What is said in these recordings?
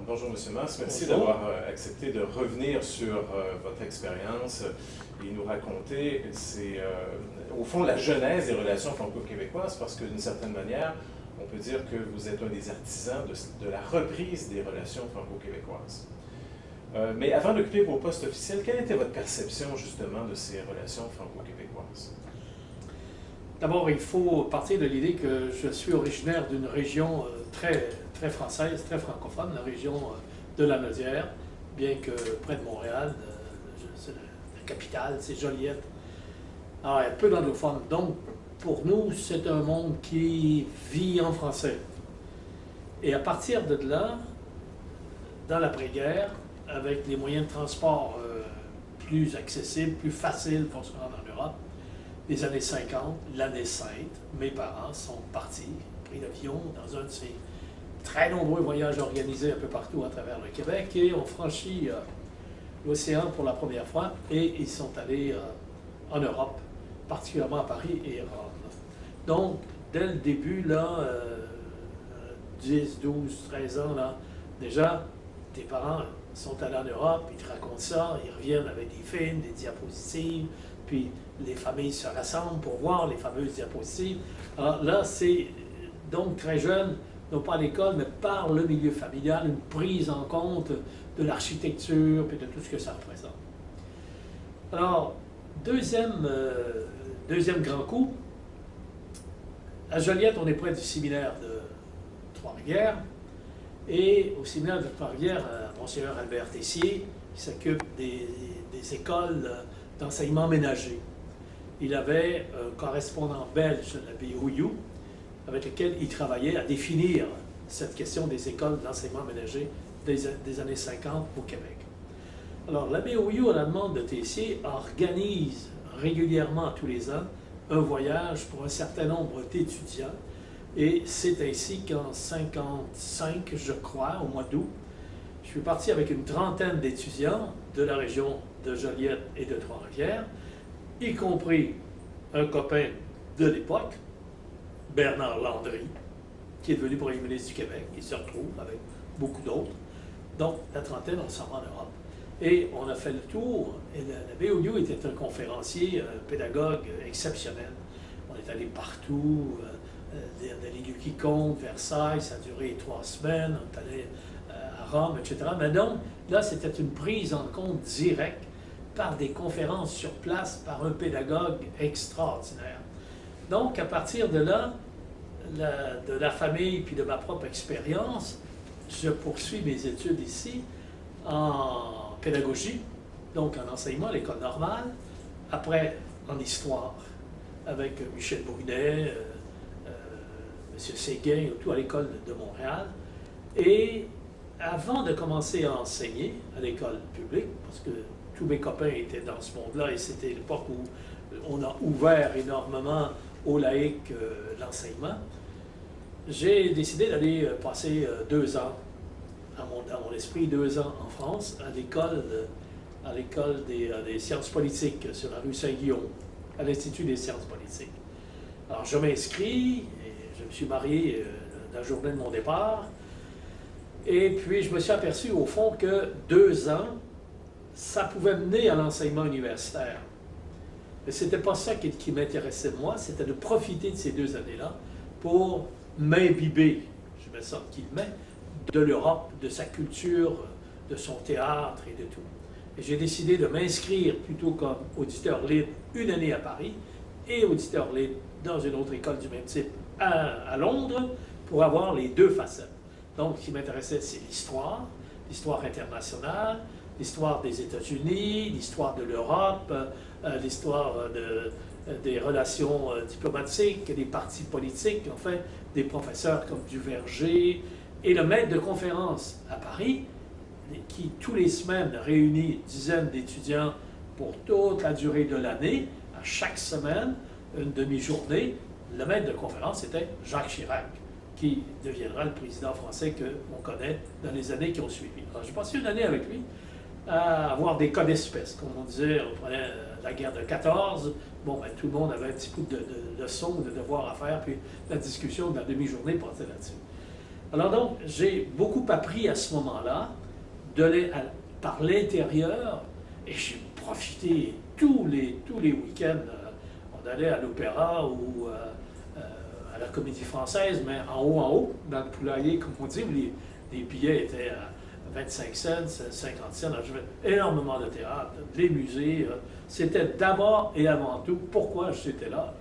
Bonjour M. Mas, merci Bonjour. d'avoir accepté de revenir sur votre expérience et nous raconter, au fond, la genèse des relations franco-québécoises, parce que d'une certaine manière, on peut dire que vous êtes un des artisans de la reprise des relations franco-québécoises. Mais avant d'occuper vos postes officiels, quelle était votre perception justement de ces relations franco-québécoises? D'abord, il faut partir de l'idée que je suis originaire d'une région très française, très francophone, la région de la Naudière, bien que près de Montréal, c'est la capitale, c'est Joliette. Alors, il y a peu d'anglophones. Donc, pour nous, c'est un monde qui vit en français. Et à partir de là, dans l'après-guerre, avec les moyens de transport plus accessibles, plus faciles pour se rendre en Europe, les années 50, l'année sainte, mes parents sont partis, pris l'avion dans un de ces très nombreux voyages organisés un peu partout à travers le Québec et ont franchi l'océan pour la première fois et ils sont allés en Europe, particulièrement à Paris et Rome. Donc, dès le début, là, 10, 12, 13 ans, là, déjà, tes parents sont allés en Europe, ils te racontent ça, ils reviennent avec des films, des diapositives, puis les familles se rassemblent pour voir les fameuses diapositives. Alors là, c'est donc très jeune, non pas à l'école, mais par le milieu familial, une prise en compte de l'architecture et de tout ce que ça représente. Alors, deuxième grand coup, à Joliette, on est près du séminaire de Trois-Rivières, et au séminaire de Trois-Rivières, Monseigneur Albert Tessier, qui s'occupe des écoles d'enseignement ménager. Il avait un correspondant belge de l'abbé Houillou, avec lequel il travaillait à définir cette question des écoles d'enseignement ménager des années 50 au Québec. Alors, l'abbé Houillou, à la demande de Tessier, organise régulièrement, tous les ans, un voyage pour un certain nombre d'étudiants. Et c'est ainsi qu'en 1955, je crois, au mois d'août, je suis parti avec une trentaine d'étudiants de la région de Joliette et de Trois-Rivières, y compris un copain de l'époque, Bernard Landry, qui est devenu premier ministre du Québec. Il se retrouve avec beaucoup d'autres. Donc, la trentaine, on s'en va en Europe. Et on a fait le tour. Et l'abbé Houillou était un conférencier, un pédagogue exceptionnel. On est allé partout, dans les lieux qui comptent, Versailles, ça a duré 3 semaines, on est allé à Rome, etc. Mais donc, là, c'était une prise en compte directe par des conférences sur place, par un pédagogue extraordinaire. Donc, à partir de là, de la famille puis de ma propre expérience, je poursuis mes études ici en pédagogie, donc en enseignement à l'école normale, après en histoire, avec Michel Brunet, M. Séguin, tout à l'école de Montréal. Et avant de commencer à enseigner à l'école publique, parce que tous mes copains étaient dans ce monde-là, et c'était l'époque où on a ouvert énormément aux laïcs l'enseignement, j'ai décidé d'aller passer 2 ans, dans mon esprit, 2 ans en France, à l'école des sciences politiques sur la rue Saint-Guillaume, à l'Institut des sciences politiques. Alors je m'inscris, et je me suis marié la journée de mon départ, et puis je me suis aperçu au fond que 2 ans, ça pouvait mener à l'enseignement universitaire. Mais ce n'était pas ça qui m'intéressait moi, c'était de profiter de ces 2 années-là pour m'imbiber, je mets ça en guillemets, de l'Europe, de sa culture, de son théâtre et de tout. Et j'ai décidé de m'inscrire plutôt comme auditeur libre 1 année à Paris et auditeur libre dans une autre école du même type à Londres pour avoir les 2 facettes. Donc, ce qui m'intéressait, c'est l'histoire internationale, l'histoire des États-Unis, l'histoire de l'Europe, l'histoire des relations diplomatiques, des partis politiques, enfin, des professeurs comme Duverger, et le maître de conférence à Paris, qui tous les semaines réunit dizaines d'étudiants pour toute la durée de l'année, à chaque semaine, une demi-journée. Le maître de conférence était Jacques Chirac, qui deviendra le président français qu'on connaît dans les années qui ont suivi. Alors, j'ai passé 1 année avec lui à avoir des cas d'espèce. Comme on disait, on prenait la guerre de 14, bon, ben, tout le monde avait un petit peu de leçons, de devoirs à faire, puis la discussion de la demi-journée passait là-dessus. Alors donc, j'ai beaucoup appris à ce moment-là par l'intérieur, et j'ai profité tous les week-ends. On allait à l'opéra ou à la Comédie Française, mais en haut, dans le poulailler, comme on dit, où les billets étaient à 25 cents, 50 cents. Je faisais énormément de théâtre, les musées. C'était d'abord et avant tout pourquoi j'étais là,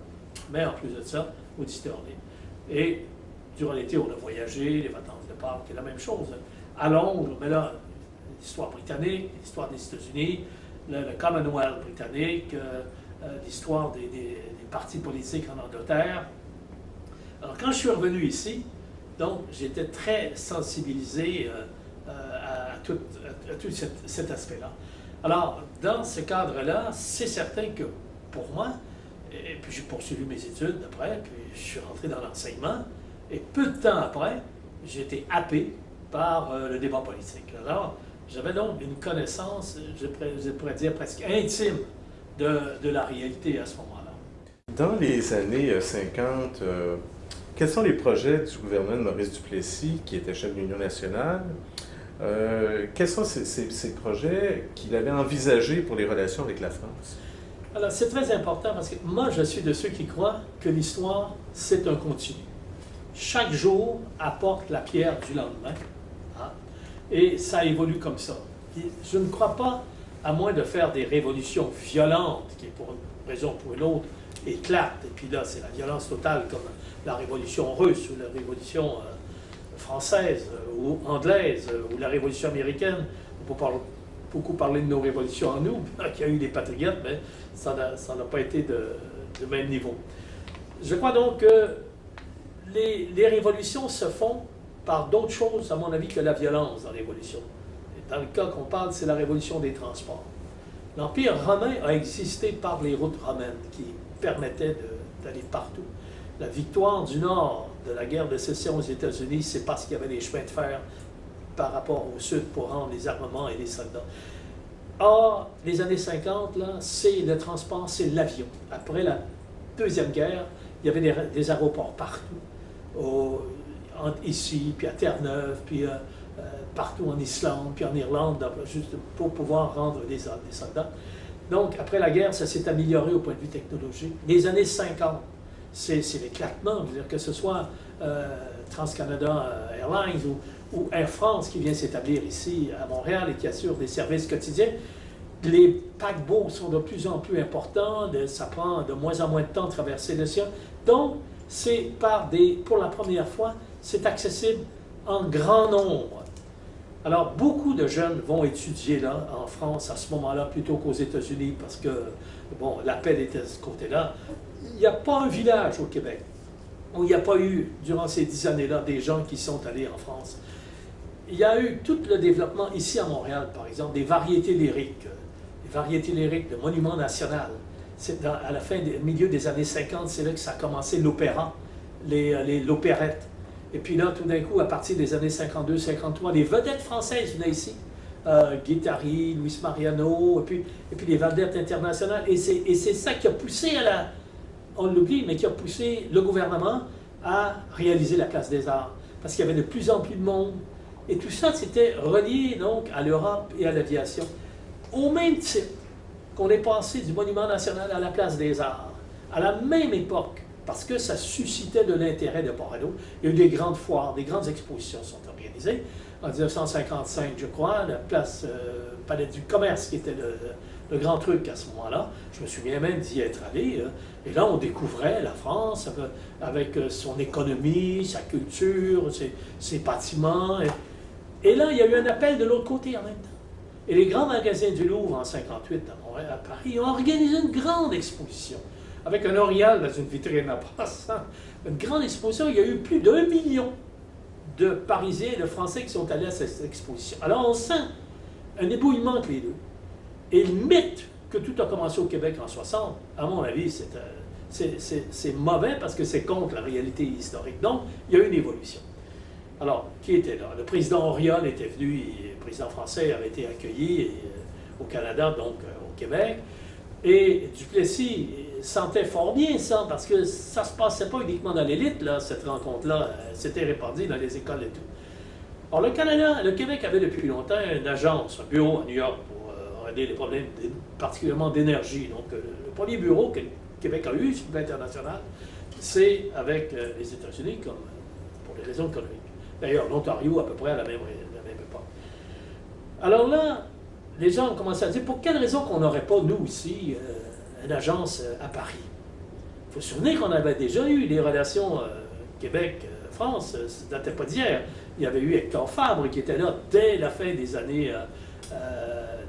mais en plus de ça, au Disneyland. Et durant l'été, on a voyagé, les vacances de Pâques, c'est la même chose. À Londres, mais là, l'histoire britannique, l'histoire des États-Unis, le Commonwealth britannique, l'histoire des partis politiques en Angleterre. Alors, quand je suis revenu ici, donc, j'étais très sensibilisé à tout cet aspect-là. Alors, dans ce cadre-là, c'est certain que pour moi, et puis j'ai poursuivi mes études après, puis je suis rentré dans l'enseignement, et peu de temps après, j'ai été happé par le débat politique. Alors, j'avais donc une connaissance, je pourrais dire presque intime, de la réalité à ce moment-là. Dans les années 50, quels sont les projets du gouvernement de Maurice Duplessis, qui était chef de l'Union nationale? Quels sont ces projets qu'il avait envisagés pour les relations avec la France? Alors, c'est très important parce que moi, je suis de ceux qui croient que l'histoire, c'est un continu. Chaque jour apporte la pierre du lendemain. Hein, et ça évolue comme ça. Et je ne crois pas, à moins de faire des révolutions violentes, qui, pour une raison ou pour une autre, éclatent. Et puis là, c'est la violence totale, comme la révolution russe ou la révolution française ou anglaise ou la révolution américaine. On peut beaucoup parler de nos révolutions en nous, qu'il y a eu des patriotes, mais ça n'a pas été de même niveau. Je crois donc que les révolutions se font par d'autres choses, à mon avis, que la violence dans l'évolution. Dans le cas qu'on parle, c'est la révolution des transports. L'Empire romain a existé par les routes romaines qui permettaient d'aller partout. La victoire du Nord de la guerre de sécession aux États-Unis, c'est parce qu'il y avait des chemins de fer par rapport au Sud pour rendre les armements et les soldats. Or, les années 50, là, c'est le transport, c'est l'avion. Après la Deuxième Guerre, il y avait des aéroports partout. Ici, puis à Terre-Neuve, puis partout en Islande, puis en Irlande, juste pour pouvoir rendre des soldats. Donc, après la guerre, ça s'est amélioré au point de vue technologique. Les années 50, c'est l'éclatement, je veux dire, que ce soit TransCanada Airlines ou Air France qui vient s'établir ici à Montréal et qui assure des services quotidiens. Les paquebots sont de plus en plus importants, ça prend de moins en moins de temps de traverser l'océan. Donc, c'est pour la première fois, c'est accessible en grand nombre. Alors, beaucoup de jeunes vont étudier là, en France, à ce moment-là, plutôt qu'aux États-Unis, parce que, bon, l'appel était de ce côté-là. Il n'y a pas un village au Québec où il n'y a pas eu, durant ces 10 années-là, des gens qui sont allés en France. Il y a eu tout le développement ici à Montréal, par exemple, des variétés lyriques. Les variétés lyriques, le Monument national. C'est à la fin, milieu des années 50, c'est là que ça a commencé l'opéra, l'opérette. Et puis là, tout d'un coup, à partir des années 52-53, les vedettes françaises venaient ici. Guittari, Luis Mariano, et puis les vedettes internationales. Et c'est ça qui a poussé on l'oublie, mais qui a poussé le gouvernement à réaliser la Place des Arts. Parce qu'il y avait de plus en plus de monde. Et tout ça, c'était relié donc à l'Europe et à l'aviation. Au même titre qu'on est passé du Monument national à la Place des Arts, à la même époque, parce que ça suscitait de l'intérêt de Bordeaux. Il y a eu des grandes foires, des grandes expositions sont organisées. En 1955, je crois, la place Palais du Commerce, qui était le grand truc à ce moment-là. Je me souviens même d'y être allé. Et là, on découvrait la France avec son économie, sa culture, ses bâtiments. Et là, il y a eu un appel de l'autre côté en même temps. Et les grands magasins du Louvre en 1958 à Paris ont organisé une grande exposition. Avec un orignal dans une vitrine en passant. Une grande exposition, il y a eu plus d'1 million de Parisiens et de Français qui sont allés à cette exposition. Alors on sent un ébouillement entre les deux. Et le mythe que tout a commencé au Québec en 60, à mon avis, c'est mauvais parce que c'est contre la réalité historique. Donc, il y a eu une évolution. Alors, qui était là? Le président Auriol était venu, le président français avait été accueilli au Canada, donc au Québec. Et Duplessis sentait fort bien ça, parce que ça ne se passait pas uniquement dans l'élite, là, cette rencontre-là, c'était réparti dans les écoles et tout. Alors, le Canada, le Québec avait depuis longtemps une agence, un bureau à New York pour régler les problèmes particulièrement d'énergie. Donc, le premier bureau que le Québec a eu sur le plan international, c'est avec les États-Unis, comme pour les raisons économiques. D'ailleurs, l'Ontario, à peu près à la même époque. Alors là, les gens ont commencé à dire, pour quelle raison qu'on n'aurait pas, nous, ici, une agence à Paris? Il faut se souvenir qu'on avait déjà eu des relations Québec-France, ça ne datait pas d'hier. Il y avait eu Hector Fabre qui était là dès la fin des années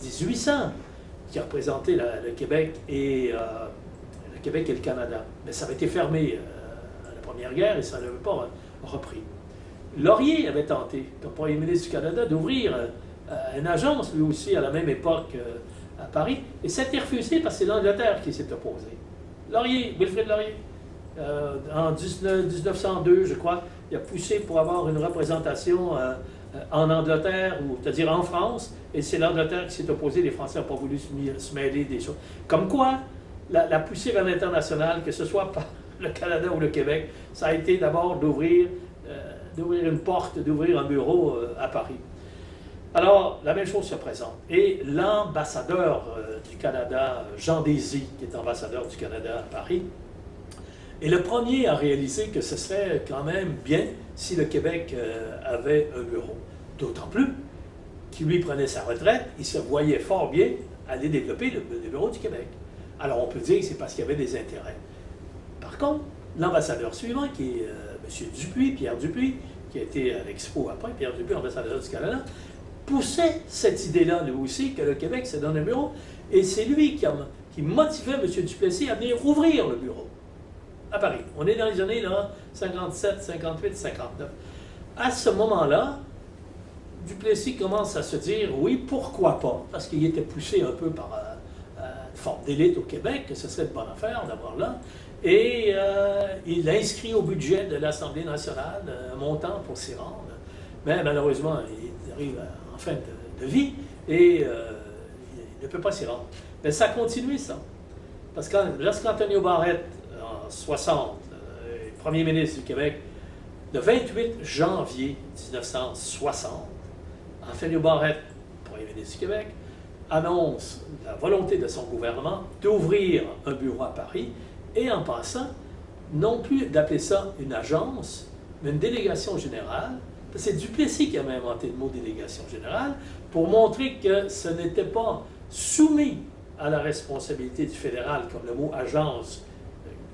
1800, qui a représenté le Québec et le Canada. Mais ça avait été fermé à la Première Guerre et ça n'avait pas repris. Laurier avait tenté, comme Premier ministre du Canada, d'ouvrir une agence, lui aussi, à la même époque à Paris, et ça a été refusé parce que c'est l'Angleterre qui s'est opposée. Laurier, Wilfrid Laurier, en 1902, je crois, il a poussé pour avoir une représentation en Angleterre, ou c'est-à-dire en France, et c'est l'Angleterre qui s'est opposée, les Français n'ont pas voulu se mêler des choses. Comme quoi, la poussée vers l'international, que ce soit par le Canada ou le Québec, ça a été d'abord d'ouvrir une porte, d'ouvrir un bureau à Paris. Alors, la même chose se présente. Et l'ambassadeur du Canada, Jean Désy, qui est ambassadeur du Canada à Paris, est le premier à réaliser que ce serait quand même bien si le Québec avait un bureau. D'autant plus qu'il lui prenait sa retraite, il se voyait fort bien aller développer le bureau du Québec. Alors, on peut dire que c'est parce qu'il y avait des intérêts. Par contre, l'ambassadeur suivant, qui est M. Dupuis, Pierre Dupuis, qui a été à l'Expo après, Pierre Dupuis, ambassadeur du Canada, poussait cette idée-là, lui aussi, que le Québec se donne un bureau, et c'est lui qui motivait M. Duplessis à venir ouvrir le bureau à Paris. On est dans les années là, 57, 58, 59. À ce moment-là, Duplessis commence à se dire, oui, pourquoi pas, parce qu'il était poussé un peu par une forme d'élite au Québec, que ce serait de bonne affaire d'avoir là, et il inscrit au budget de l'Assemblée nationale un montant pour s'y rendre. Mais malheureusement, il arrive en fin de vie et il ne peut pas s'y rendre. Mais ça a continué, ça. Parce que lorsqu'Antonio Barrette, en 60, premier ministre du Québec, le 28 janvier 1960, Antonio Barrette, premier ministre du Québec, annonce la volonté de son gouvernement d'ouvrir un bureau à Paris et en passant, non plus d'appeler ça une agence, mais une délégation générale. C'est Duplessis qui avait inventé le mot délégation générale pour montrer que ce n'était pas soumis à la responsabilité du fédéral comme le mot agence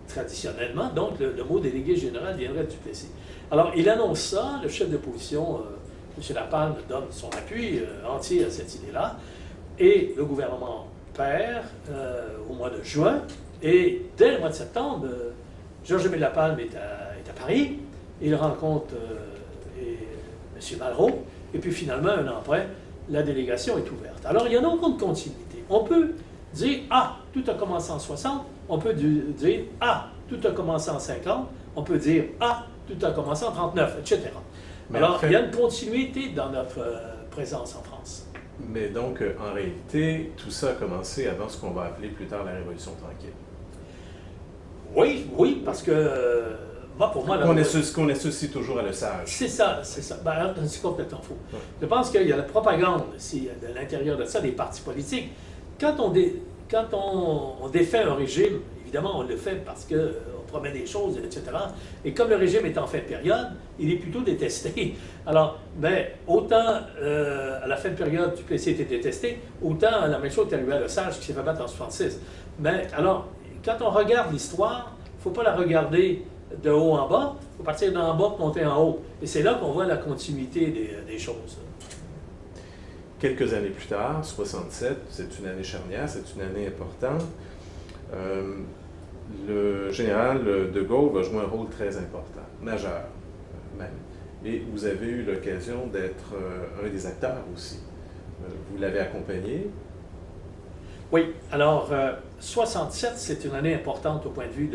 traditionnellement. Donc, le mot délégué général viendrait de Duplessis. Alors, il annonce ça, le chef d'opposition, M. Lapalme, donne son appui entier à cette idée-là, et le gouvernement perd au mois de juin, et dès le mois de septembre, Georges-Émile Lapalme est à Paris, il rencontre M. Malraux, et puis finalement, un an après, la délégation est ouverte. Alors, il y a une grande continuité. On peut dire, ah, tout a commencé en 60, on peut dire, ah, tout a commencé en 50, on peut dire, ah, tout a commencé en 39, etc. Alors, il y a une continuité dans notre présence en France. Mais donc, en réalité, tout ça a commencé avant ce qu'on va appeler plus tard la Révolution tranquille. Oui, parce que, pour moi... Ce qu'on associe toujours à le sage. C'est ça. Ben, c'est complètement faux. Ouais. Je pense qu'il y a la propagande aussi, de l'intérieur de ça, des partis politiques. Quand on défait un régime, évidemment, on le fait parce qu'on promet des choses, etc. Et comme le régime est en fin de période, il est plutôt détesté. Alors, autant à la fin de période, Duplessis était détesté, autant la même chose est arrivée à Lesage qui s'est fait battre en 66. Mais alors, quand on regarde l'histoire, il ne faut pas la regarder de haut en bas, il faut partir d'en bas pour monter en haut. Et c'est là qu'on voit la continuité des choses. Quelques années plus tard, 67, c'est une année charnière, c'est une année importante. Le général de Gaulle va jouer un rôle très important, majeur même. Et vous avez eu l'occasion d'être un des acteurs aussi. Vous l'avez accompagné. Oui, alors 67, c'est une année importante au point de vue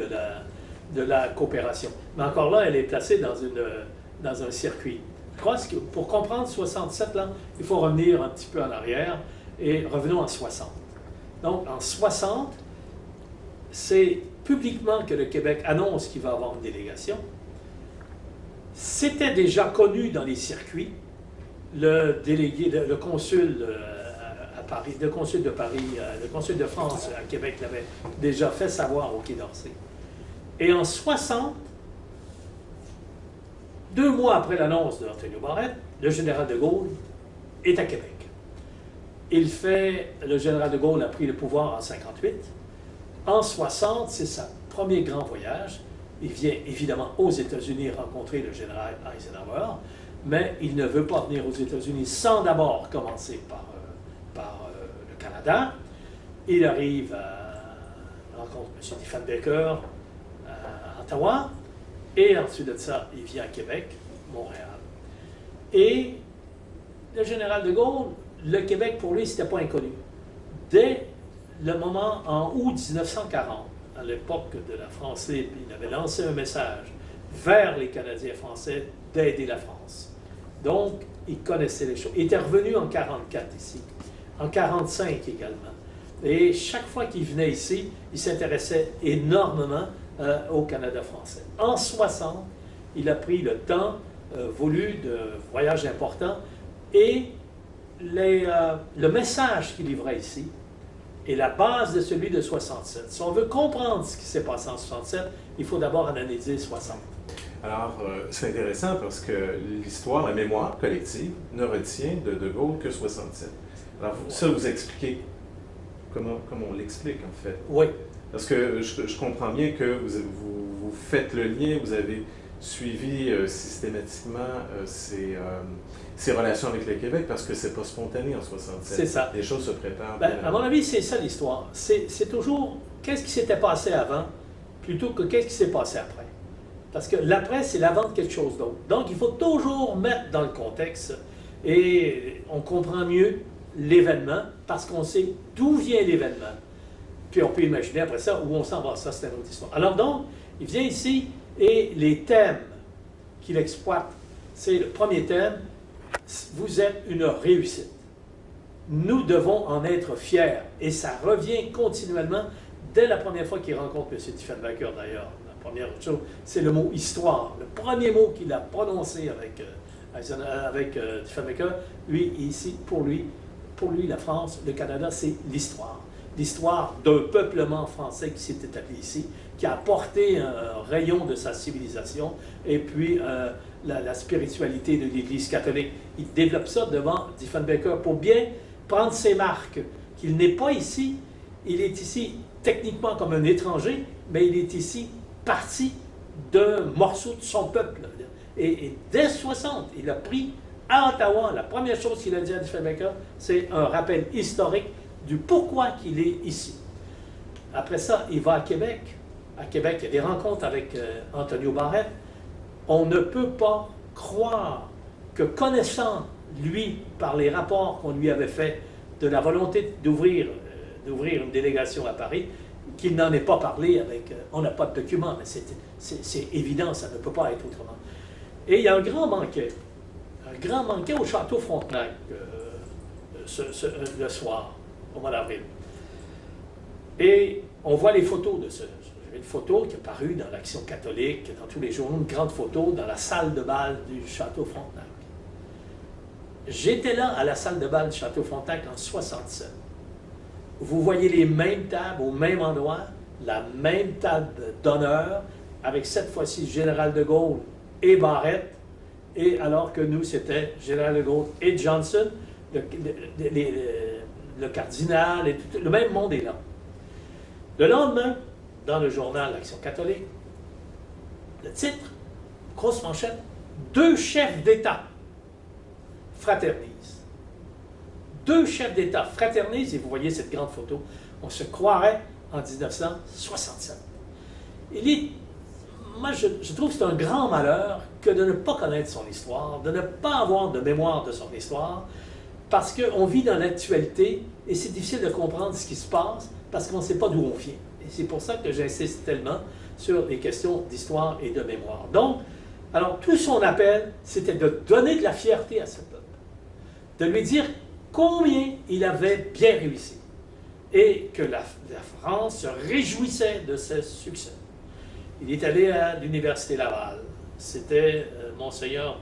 de la coopération. Mais encore là, elle est placée dans un circuit. Je crois que pour comprendre 67, là, il faut revenir un petit peu en arrière et revenons en 60. Donc, en 60, c'est publiquement que le Québec annonce qu'il va avoir une délégation. C'était déjà connu dans les circuits. Le délégué, le consul à Paris, le consul de Paris, le consul de France à Québec l'avait déjà fait savoir au Quai d'Orsay. Et en 60, 2 mois après l'annonce d'Antonio Barrette, le général de Gaulle est à Québec. Le général de Gaulle a pris le pouvoir en 58. En 60, c'est son premier grand voyage. Il vient évidemment aux États-Unis rencontrer le général Eisenhower, mais il ne veut pas venir aux États-Unis sans d'abord commencer par le Canada. Il arrive rencontre M. Diefenbaker à Ottawa, et ensuite de ça, il vient à Québec, Montréal. Et le général de Gaulle, le Québec, pour lui, c'était pas inconnu. Dès le moment, en août 1940, à l'époque de la France libre, il avait lancé un message vers les Canadiens français d'aider la France. Donc, il connaissait les choses. Il était revenu en 1944 ici, en 1945 également. Et chaque fois qu'il venait ici, il s'intéressait énormément au Canada français. En 1960, il a pris le temps voulu de voyages importants et le message qu'il livrait ici est la base de celui de 67. Si on veut comprendre ce qui s'est passé en 67, il faut d'abord analyser 60. Alors, c'est intéressant parce que l'histoire, la mémoire collective ne retient de Gaulle que 67. Alors, ça, vous expliquez comment on l'explique, en fait. Oui. Parce que je comprends bien que vous faites le lien, vous avez suivi systématiquement ces relations avec le Québec parce que c'est pas spontané en 67. C'est ça. Les choses se préparent. À mon avis, c'est ça l'histoire. C'est toujours qu'est-ce qui s'était passé avant plutôt que qu'est-ce qui s'est passé après. Parce que l'après, c'est l'avant de quelque chose d'autre. Donc, il faut toujours mettre dans le contexte et on comprend mieux l'événement parce qu'on sait d'où vient l'événement. Puis on peut imaginer après ça où on s'en va. Ça, c'est une autre histoire. Alors donc, il vient ici et les thèmes qu'il exploite, c'est le premier thème, vous êtes une réussite. Nous devons en être fiers. Et ça revient continuellement dès la première fois qu'il rencontre M. Diefenbaker d'ailleurs. La première chose, c'est le mot histoire. Le premier mot qu'il a prononcé avec Diefenbaker, lui, ici, pour lui, la France, le Canada, c'est l'histoire. L'histoire d'un peuplement français qui s'est établi ici, qui a apporté un rayon de sa civilisation, et puis la spiritualité de l'Église catholique. Il développe ça devant Diefenbaker pour bien prendre ses marques, qu'il n'est pas ici, il est ici techniquement comme un étranger, mais il est ici parti d'un morceau de son peuple. Et dès 60, il a pris à Ottawa, la première chose qu'il a dit à Diefenbaker, c'est un rappel historique du pourquoi qu'il est ici. Après ça, il va à Québec. À Québec, il y a des rencontres avec Antonio Barrette. On ne peut pas croire que connaissant, lui, par les rapports qu'on lui avait faits, de la volonté d'ouvrir une délégation à Paris, qu'il n'en ait pas parlé avec... on n'a pas de documents, mais c'est évident, ça ne peut pas être autrement. Et il y a un grand banquet au Château Frontenac le soir, au mois d'avril. Et on voit les photos de ce... Une photo qui est parue dans l'Action catholique, dans tous les journaux, une grande photo dans la salle de bal du Château Frontenac. J'étais là à la salle de bal du Château Frontenac en 67. Vous voyez les mêmes tables au même endroit, la même table d'honneur, avec cette fois-ci Général de Gaulle et Barrette, et alors que nous, c'était Général de Gaulle et Johnson, le cardinal, et tout, le même monde est là. Le lendemain, dans le journal L'Action catholique, le titre, grosse manchette, 2 chefs d'État fraternisent. 2 chefs d'État fraternisent, et vous voyez cette grande photo, on se croirait en 1967. Moi, je trouve que c'est un grand malheur que de ne pas connaître son histoire, de ne pas avoir de mémoire de son histoire, parce qu'on vit dans l'actualité et c'est difficile de comprendre ce qui se passe parce qu'on ne sait pas d'où on vient. Et c'est pour ça que j'insiste tellement sur les questions d'histoire et de mémoire. Donc, alors tout son appel, c'était de donner de la fierté à ce peuple, de lui dire combien il avait bien réussi. et que la France se réjouissait de ce succès. Il est allé à l'Université Laval. C'était Monseigneur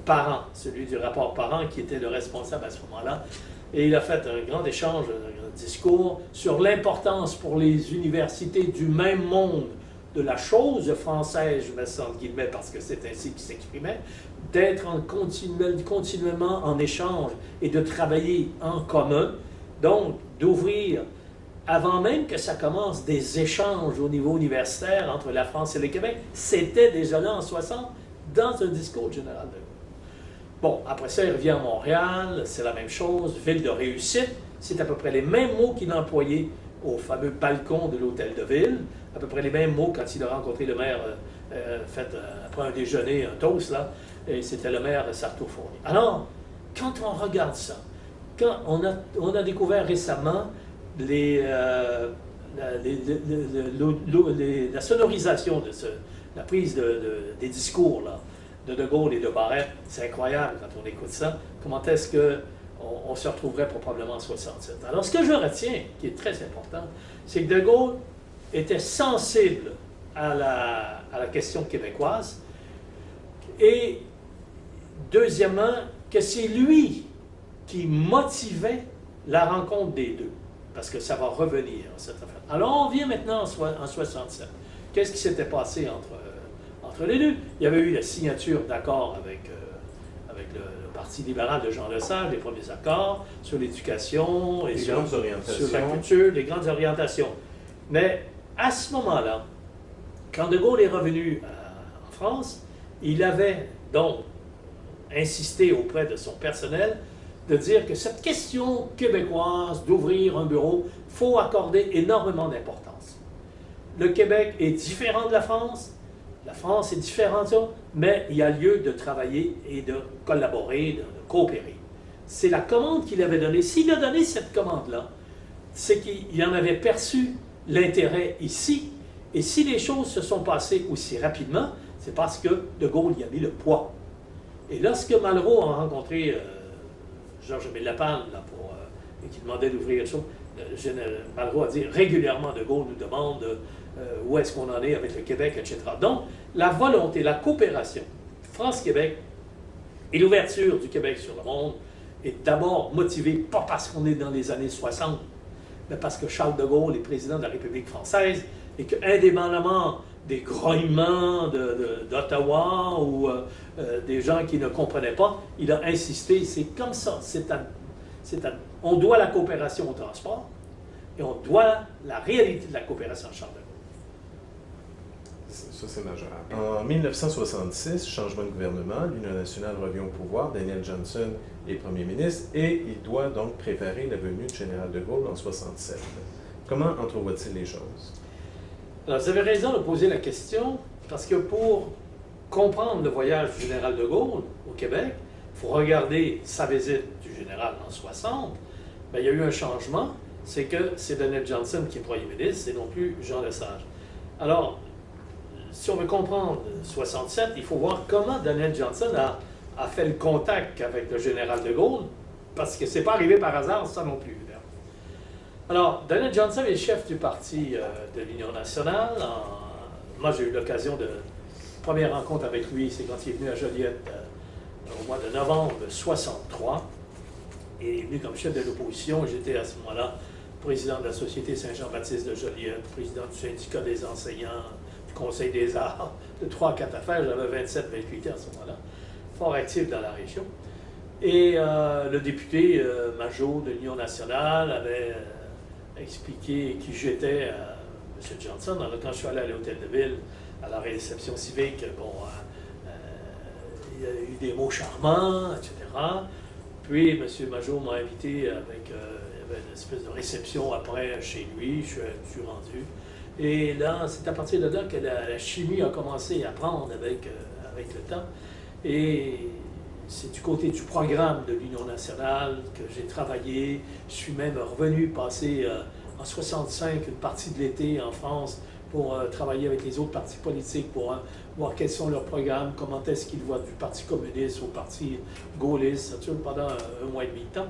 Parent, celui du rapport Parent, qui était le responsable à ce moment-là. Et il a fait un grand échange, un grand discours sur l'importance pour les universités du même monde de la chose française, je mets ça entre guillemets parce que c'est ainsi qu'il s'exprimait, d'être continuellement en échange et de travailler en commun, donc d'ouvrir, avant même que ça commence, des échanges au niveau universitaire entre la France et le Québec. C'était déjà là en 60 dans un discours général de Gaulle. Bon, après ça, il revient à Montréal, c'est la même chose, ville de réussite, c'est à peu près les mêmes mots qu'il a employés au fameux balcon de l'hôtel de ville, à peu près les mêmes mots quand il a rencontré le maire, après un déjeuner, un toast, là, et c'était le maire Sartour-Fournier. Alors, quand on regarde ça, quand on a découvert récemment la sonorisation de la prise des discours là, de Gaulle et de Barrette, c'est incroyable quand on écoute ça. Comment est-ce qu'on se retrouverait probablement en 67? Alors, ce que je retiens, qui est très important, c'est que De Gaulle était sensible à la question québécoise et, deuxièmement, que c'est lui qui motivait la rencontre des deux, parce que ça va revenir, cette affaire. Alors, on vient maintenant en 67. Qu'est-ce qui s'était passé entre les deux? Il y avait eu la signature d'accords avec le Parti libéral de Jean Lesage, les premiers accords sur l'éducation et sur la culture, les grandes orientations. Mais à ce moment-là, quand De Gaulle est revenu en France, il avait donc insisté auprès de son personnel de dire que cette question québécoise d'ouvrir un bureau, il faut accorder énormément d'importance. Le Québec est différent de la France est différente, mais il y a lieu de travailler et de collaborer, de coopérer. C'est la commande qu'il avait donnée. S'il a donné cette commande-là, c'est qu'il en avait perçu l'intérêt ici, et si les choses se sont passées aussi rapidement, c'est parce que De Gaulle y a mis le poids. Et lorsque Malraux a rencontré Georges-Émile Lapalme, et qui demandait d'ouvrir les choses, Malraux a dit régulièrement De Gaulle nous demande où est-ce qu'on en est avec le Québec, etc. Donc, la volonté, la coopération, France-Québec et l'ouverture du Québec sur le monde est d'abord motivée, pas parce qu'on est dans les années 60, mais parce que Charles de Gaulle est président de la République française et qu'indépendamment des grognements d'Ottawa ou des gens qui ne comprenaient pas, il a insisté, c'est comme ça, on doit la coopération au transport et on doit la réalité de la coopération à Charles de Gaulle. Ça, c'est majeur. En 1966, changement de gouvernement, l'Union nationale revient au pouvoir, Daniel Johnson est premier ministre et il doit donc préparer la venue du général de Gaulle en 67. Comment entrevoit-il les choses? Alors, vous avez raison de poser la question, parce que pour comprendre le voyage du général de Gaulle au Québec, il faut regarder sa visite du général en 60. Bien, il y a eu un changement, c'est que c'est Daniel Johnson qui est premier ministre et non plus Jean Lesage. Alors, si on veut comprendre 67, il faut voir comment Daniel Johnson a fait le contact avec le général de Gaulle, parce que ce n'est pas arrivé par hasard, ça non plus. Alors, Daniel Johnson est chef du parti de l'Union nationale. Moi, j'ai eu l'occasion de... Première rencontre avec lui, c'est quand il est venu à Joliette au mois de novembre 63. Et il est venu comme chef de l'opposition. J'étais à ce moment-là président de la Société Saint-Jean-Baptiste de Joliette, président du syndicat des enseignants, du Conseil des arts, de 3-4 affaires. J'avais 27-28 ans à ce moment-là, fort actif dans la région. Et le député Majot de l'Union nationale avait expliqué qui j'étais à M. Johnson. Alors, quand je suis allé à l'hôtel de ville, à la réception civique, bon, il y a eu des mots charmants, etc. Puis, M. Majot m'a invité avec il y avait une espèce de réception après chez lui, je suis rendu. Et là, c'est à partir de là que la chimie a commencé à prendre avec le temps. Et c'est du côté du programme de l'Union nationale que j'ai travaillé. Je suis même revenu passer en 65 une partie de l'été en France pour travailler avec les autres partis politiques pour voir quels sont leurs programmes, comment est-ce qu'ils voient du Parti communiste au Parti gaulliste, ça dure pendant un mois et demi de temps.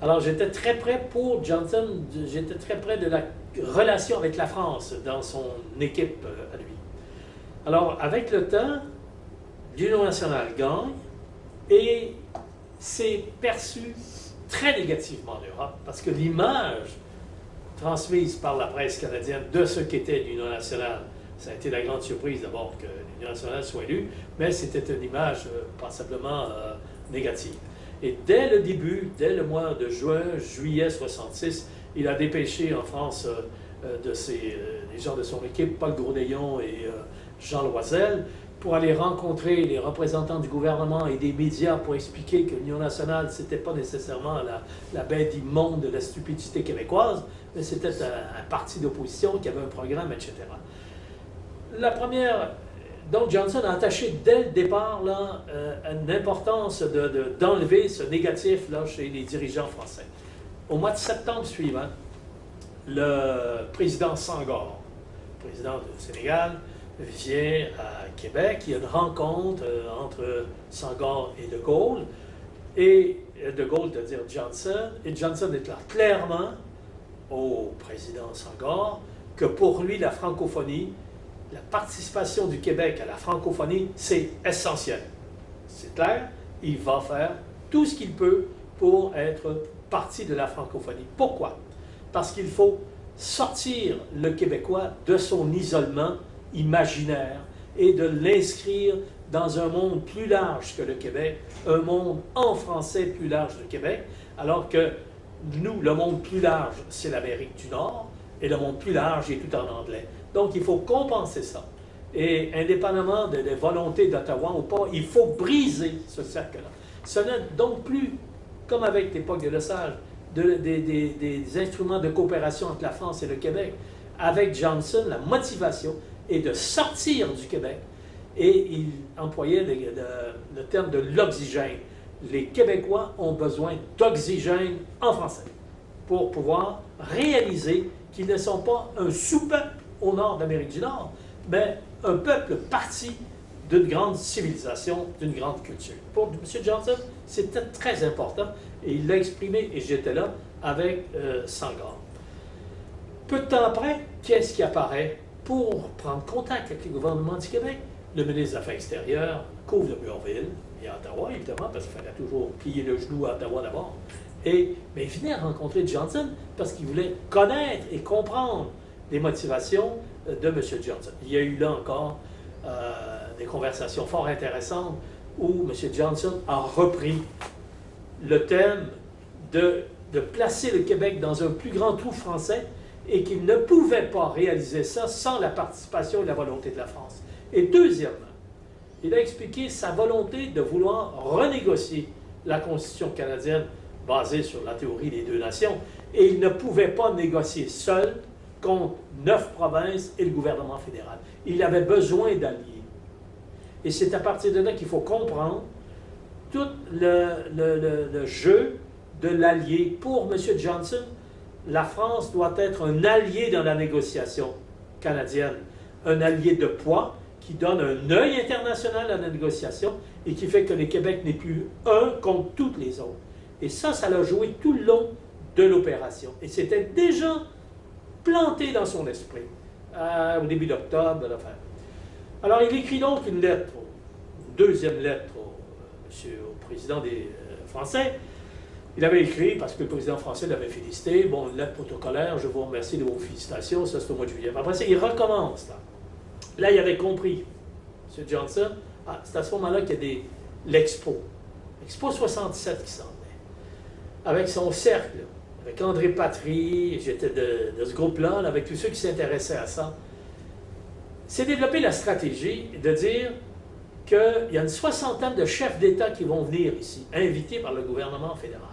Alors j'étais très près pour Johnson, j'étais très près de la relation avec la France dans son équipe à lui. Alors avec le temps, l'Union nationale gagne et c'est perçu très négativement en Europe parce que l'image transmise par la presse canadienne de ce qu'était l'Union nationale, ça a été la grande surprise d'abord que l'Union nationale soit élue, mais c'était une image passablement négative. Et dès le début, dès le mois de juillet 66, il a dépêché en France les gens de son équipe, Paul Gourdeillon et Jean Loisel, pour aller rencontrer les représentants du gouvernement et des médias pour expliquer que l'Union nationale, ce n'était pas nécessairement la bête immonde de la stupidité québécoise, mais c'était un parti d'opposition qui avait un programme, etc. Donc Johnson a attaché dès le départ là, une importance d'enlever ce négatif là, chez les dirigeants français. Au mois de septembre suivant, le président Senghor, président du Sénégal, vient à Québec. Il y a une rencontre entre Senghor et De Gaulle. Et De Gaulle, c'est-à-dire Johnson, et Johnson déclare clairement au président Senghor que pour lui, la francophonie, la participation du Québec à la francophonie, c'est essentiel. C'est clair, il va faire tout ce qu'il peut pour être partie de la francophonie. Pourquoi? Parce qu'il faut sortir le Québécois de son isolement imaginaire et de l'inscrire dans un monde plus large que le Québec, un monde en français plus large que le Québec, alors que nous, le monde plus large, c'est l'Amérique du Nord, et le monde plus large est tout en anglais. Donc, il faut compenser ça. Et indépendamment des volontés d'Ottawa ou pas, il faut briser ce cercle-là. Ce n'est donc plus, comme avec l'époque de Lesage, des instruments de coopération entre la France et le Québec. Avec Johnson, la motivation est de sortir du Québec. Et il employait le terme de l'oxygène. Les Québécois ont besoin d'oxygène en français pour pouvoir réaliser qu'ils ne sont pas un sous-peuple au nord d'Amérique du Nord, mais un peuple parti d'une grande civilisation, d'une grande culture. Pour M. Johnson, c'était très important et il l'a exprimé, et j'étais là avec Senghor. Peu de temps après, qu'est-ce qui apparaît pour prendre contact avec le gouvernement du Québec? Le ministre des Affaires extérieures couvre de Burville et à Ottawa, évidemment, parce qu'il fallait toujours plier le genou à Ottawa d'abord. Mais il venait rencontrer Johnson parce qu'il voulait connaître et comprendre les motivations de M. Johnson. Il y a eu là encore des conversations fort intéressantes où M. Johnson a repris le thème de placer le Québec dans un plus grand trou français et qu'il ne pouvait pas réaliser ça sans la participation et la volonté de la France. Et deuxièmement, il a expliqué sa volonté de vouloir renégocier la Constitution canadienne basée sur la théorie des deux nations, et il ne pouvait pas négocier seul contre 9 provinces et le gouvernement fédéral. Il avait besoin d'alliés. Et c'est à partir de là qu'il faut comprendre tout le jeu de l'allié. Pour M. Johnson, la France doit être un allié dans la négociation canadienne, un allié de poids qui donne un œil international à la négociation et qui fait que le Québec n'est plus un contre toutes les autres. Et ça l'a joué tout le long de l'opération. Et c'était déjà planté dans son esprit au début d'octobre de l'affaire. Alors, il écrit donc une lettre, une deuxième lettre au président des Français. Il avait écrit, parce que le président français l'avait félicité, bon, une lettre protocolaire, je vous remercie de vos félicitations, ça c'est au mois de juillet. Après ça, il recommence. Là, il avait compris, M. Johnson, c'est à ce moment-là qu'il y a l'Expo 67 qui s'en venait, avec son cercle, avec André Patry, j'étais de ce groupe-là, avec tous ceux qui s'intéressaient à ça. C'est développé la stratégie de dire qu'il y a une soixantaine de chefs d'État qui vont venir ici, invités par le gouvernement fédéral.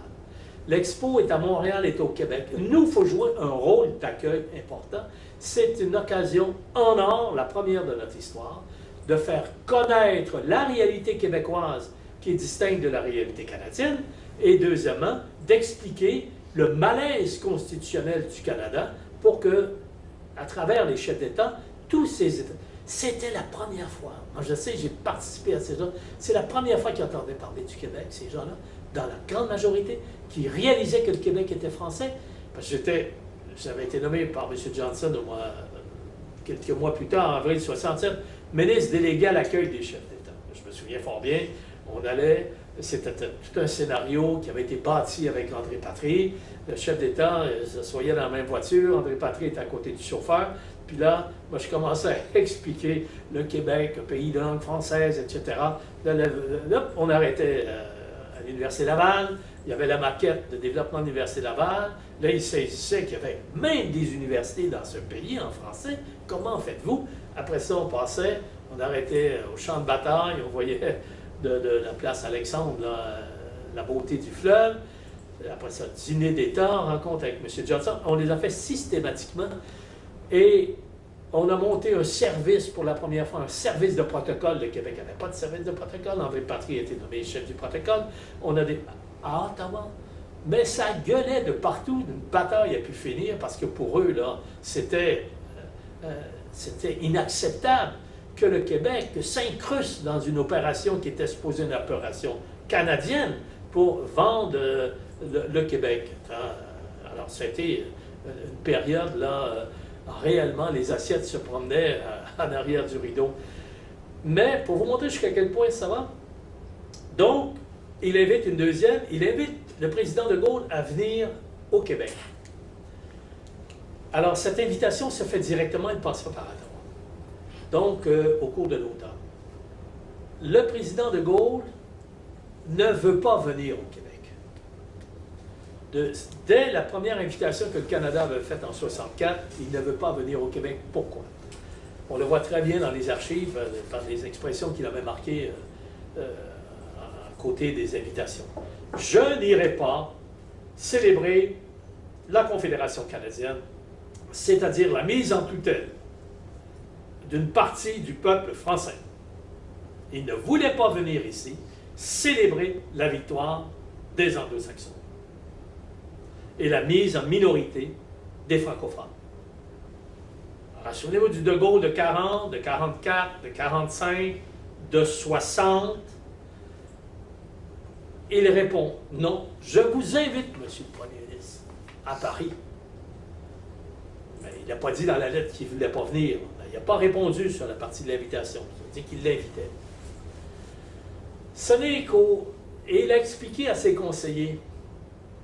L'Expo est à Montréal, est au Québec. Nous, il faut jouer un rôle d'accueil important. C'est une occasion en or, la première de notre histoire, de faire connaître la réalité québécoise qui est distincte de la réalité canadienne, et deuxièmement, d'expliquer le malaise constitutionnel du Canada pour que, à travers les chefs d'État, tous ces États... C'était la première fois. Moi, je sais, j'ai participé à ces gens. C'est la première fois qu'ils entendaient parler du Québec, ces gens-là. dans la grande majorité, qui réalisaient que le Québec était français. Parce que j'avais été nommé par M. Johnson quelques mois plus tard, en avril 67, ministre délégué à l'accueil des chefs d'État. Je me souviens fort bien, on allait, c'était tout un scénario qui avait été bâti avec André Patry. Le chef d'État s'assoyait dans la même voiture, André Patry était à côté du chauffeur. Puis là, moi, je commençais à expliquer le Québec, un pays de langue française, etc. Là, on arrêtait à l'Université Laval. Il y avait la maquette de développement de l'Université Laval. Là, il saisissait qu'il y avait même des universités dans ce pays en français. Comment faites-vous? Après ça, on passait, on arrêtait au champ de bataille, on voyait de la place Alexandre la beauté du fleuve. Après ça, dîner d'État, rencontre avec M. Johnson. On les a fait systématiquement. Et on a monté un service pour la première fois, un service de protocole. Le Québec n'avait pas de service de protocole. André Patry a été nommé chef du protocole. On a à Ottawa. Mais ça gueulait de partout. Une bataille a pu finir parce que pour eux, là, c'était inacceptable que le Québec s'incruste dans une opération qui était supposée une opération canadienne pour vendre le Québec. Alors, c'était une période, là, réellement, les assiettes se promenaient en arrière du rideau. Mais, pour vous montrer jusqu'à quel point ça va, donc, il invite une deuxième, il invite le président de Gaulle à venir au Québec. Alors, cette invitation se fait directement, elle ne passe pas par Ottawa. Donc, au cours de l'automne. Le président de Gaulle ne veut pas venir au Québec. Dès la première invitation que le Canada avait faite en 1964, il ne veut pas venir au Québec. Pourquoi? On le voit très bien dans les archives, par les expressions qu'il avait marquées à côté des invitations. Je n'irai pas célébrer la Confédération canadienne, c'est-à-dire la mise en tutelle d'une partie du peuple français. Il ne voulait pas venir ici célébrer la victoire des Anglo-Saxons et la mise en minorité des francophones. Souvenez-vous du De Gaulle de 40, de 44, de 45, de 60. Il répond, non, je vous invite, Monsieur le Premier ministre, à Paris. Mais il n'a pas dit dans la lettre qu'il ne voulait pas venir. Il n'a pas répondu sur la partie de l'invitation. Il a dit qu'il l'invitait. Ce n'est qu'au... Et il a expliqué à ses conseillers,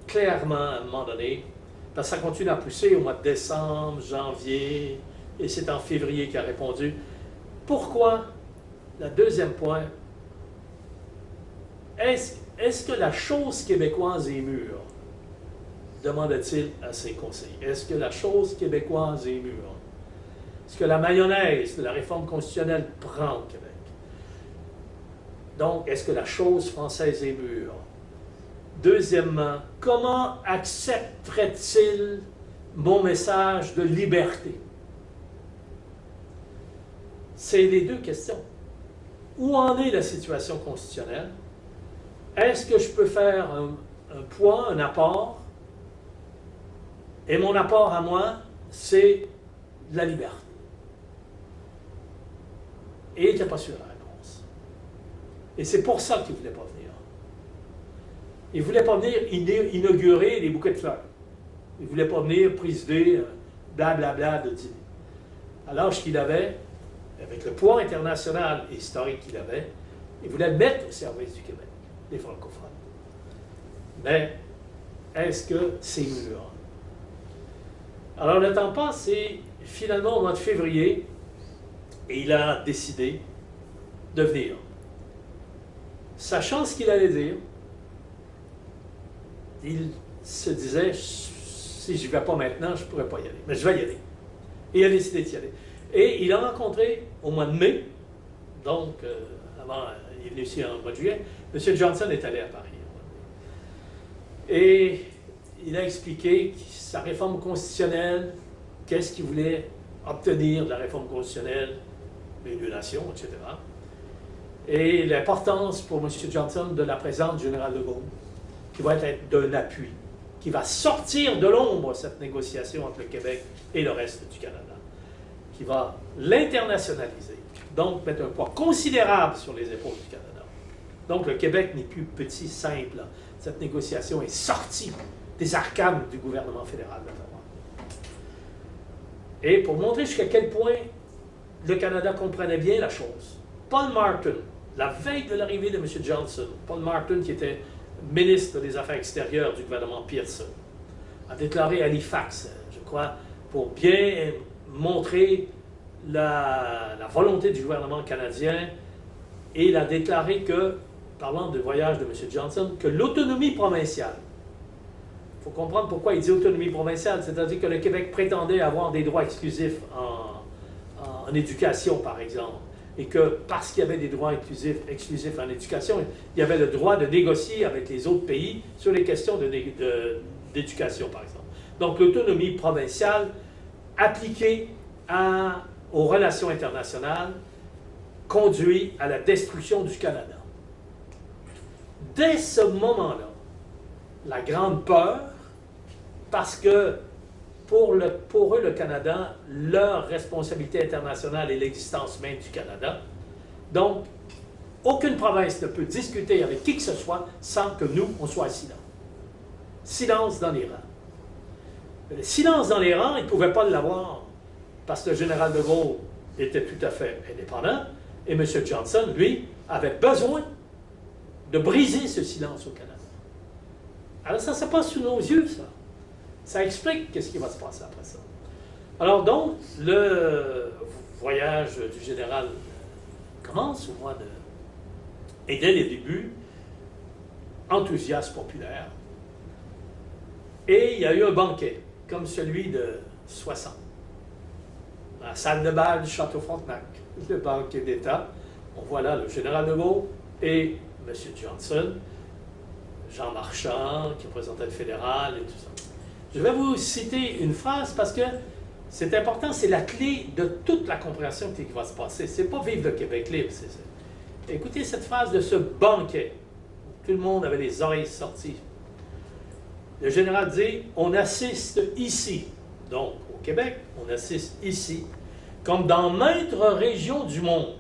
clairement, à un moment donné, parce que ça continue à pousser au mois de décembre, janvier, et c'est en février qu'il a répondu. Pourquoi, le deuxième point, est-ce que la chose québécoise est mûre? Demanda-t-il à ses conseillers. Est-ce que la chose québécoise est mûre? Est-ce que la mayonnaise de la réforme constitutionnelle prend au Québec? Donc, est-ce que la chose française est mûre? Deuxièmement, comment accepterait-il mon message de liberté? C'est les deux questions. Où en est la situation constitutionnelle? Est-ce que je peux faire un poids, un apport? Et mon apport à moi, c'est la liberté. Et il n'était pas sûr de la réponse. Et c'est pour ça qu'il ne voulait pas venir. Il ne voulait pas venir inaugurer les bouquets de fleurs. Il ne voulait pas venir présider blablabla de dîner. À l'âge qu'il avait, avec le poids international et historique qu'il avait, il voulait mettre au service du Québec, les francophones. Mais est-ce que c'est mûr? Alors le temps passe et finalement au mois de février, il a décidé de venir. Sachant ce qu'il allait dire, il se disait, si je n'y vais pas maintenant, je ne pourrais pas y aller. Mais je vais y aller. Et il a décidé d'y aller. Et il a rencontré au mois de mai, donc avant, il est venu ici en mois de juillet, M. Johnson est allé à Paris. Et il a expliqué sa réforme constitutionnelle, qu'est-ce qu'il voulait obtenir de la réforme constitutionnelle, les deux nations, etc. Et l'importance pour M. Johnson de la présence du général de Gaulle, qui va être d'un appui, qui va sortir de l'ombre cette négociation entre le Québec et le reste du Canada, qui va l'internationaliser, donc mettre un poids considérable sur les épaules du Canada. Donc le Québec n'est plus petit, simple. cette négociation est sortie des arcanes du gouvernement fédéral d'Ottawa. Et pour montrer jusqu'à quel point le Canada comprenait bien la chose, Paul Martin, la veille de l'arrivée de M. Johnson, Paul Martin, qui était ministre des Affaires extérieures du gouvernement Pearson, a déclaré à Halifax, je crois, pour bien montrer la volonté du gouvernement canadien, et il a déclaré que, parlant du voyage de M. Johnson, que l'autonomie provinciale, il faut comprendre pourquoi il dit autonomie provinciale, c'est-à-dire que le Québec prétendait avoir des droits exclusifs en éducation, par exemple, et que parce qu'il y avait des droits exclusifs en éducation, il y avait le droit de négocier avec les autres pays sur les questions d'éducation, par exemple. Donc l'autonomie provinciale appliquée aux relations internationales conduit à la destruction du Canada. Dès ce moment-là, la grande peur, parce que pour eux, le Canada, leur responsabilité internationale est l'existence même du Canada. Donc, aucune province ne peut discuter avec qui que ce soit sans que nous, on soit silent. Silence dans les rangs. Le silence dans les rangs, ils ne pouvaient pas l'avoir parce que le général de Gaulle était tout à fait indépendant et M. Johnson, lui, avait besoin de briser ce silence au Canada. Alors ça se passe sous nos yeux, ça. Ça explique qu'est-ce qui va se passer après ça. Alors donc, le voyage du général commence au mois de... Et dès les débuts, enthousiasme populaire. Et il y a eu un banquet, comme celui de 60. Dans la salle de bal du Château Frontenac, le banquet d'État. On voit là le général de Gaulle et M. Johnson, Jean Marchand, qui représentait le fédéral et tout ça. Je vais vous citer une phrase parce que c'est important, c'est la clé de toute la compréhension qui va se passer. C'est pas vivre le Québec libre, c'est ça. Écoutez cette phrase de ce banquet. Tout le monde avait les oreilles sorties. Le général dit, on assiste ici, donc au Québec, on assiste ici, comme dans maintes régions du monde.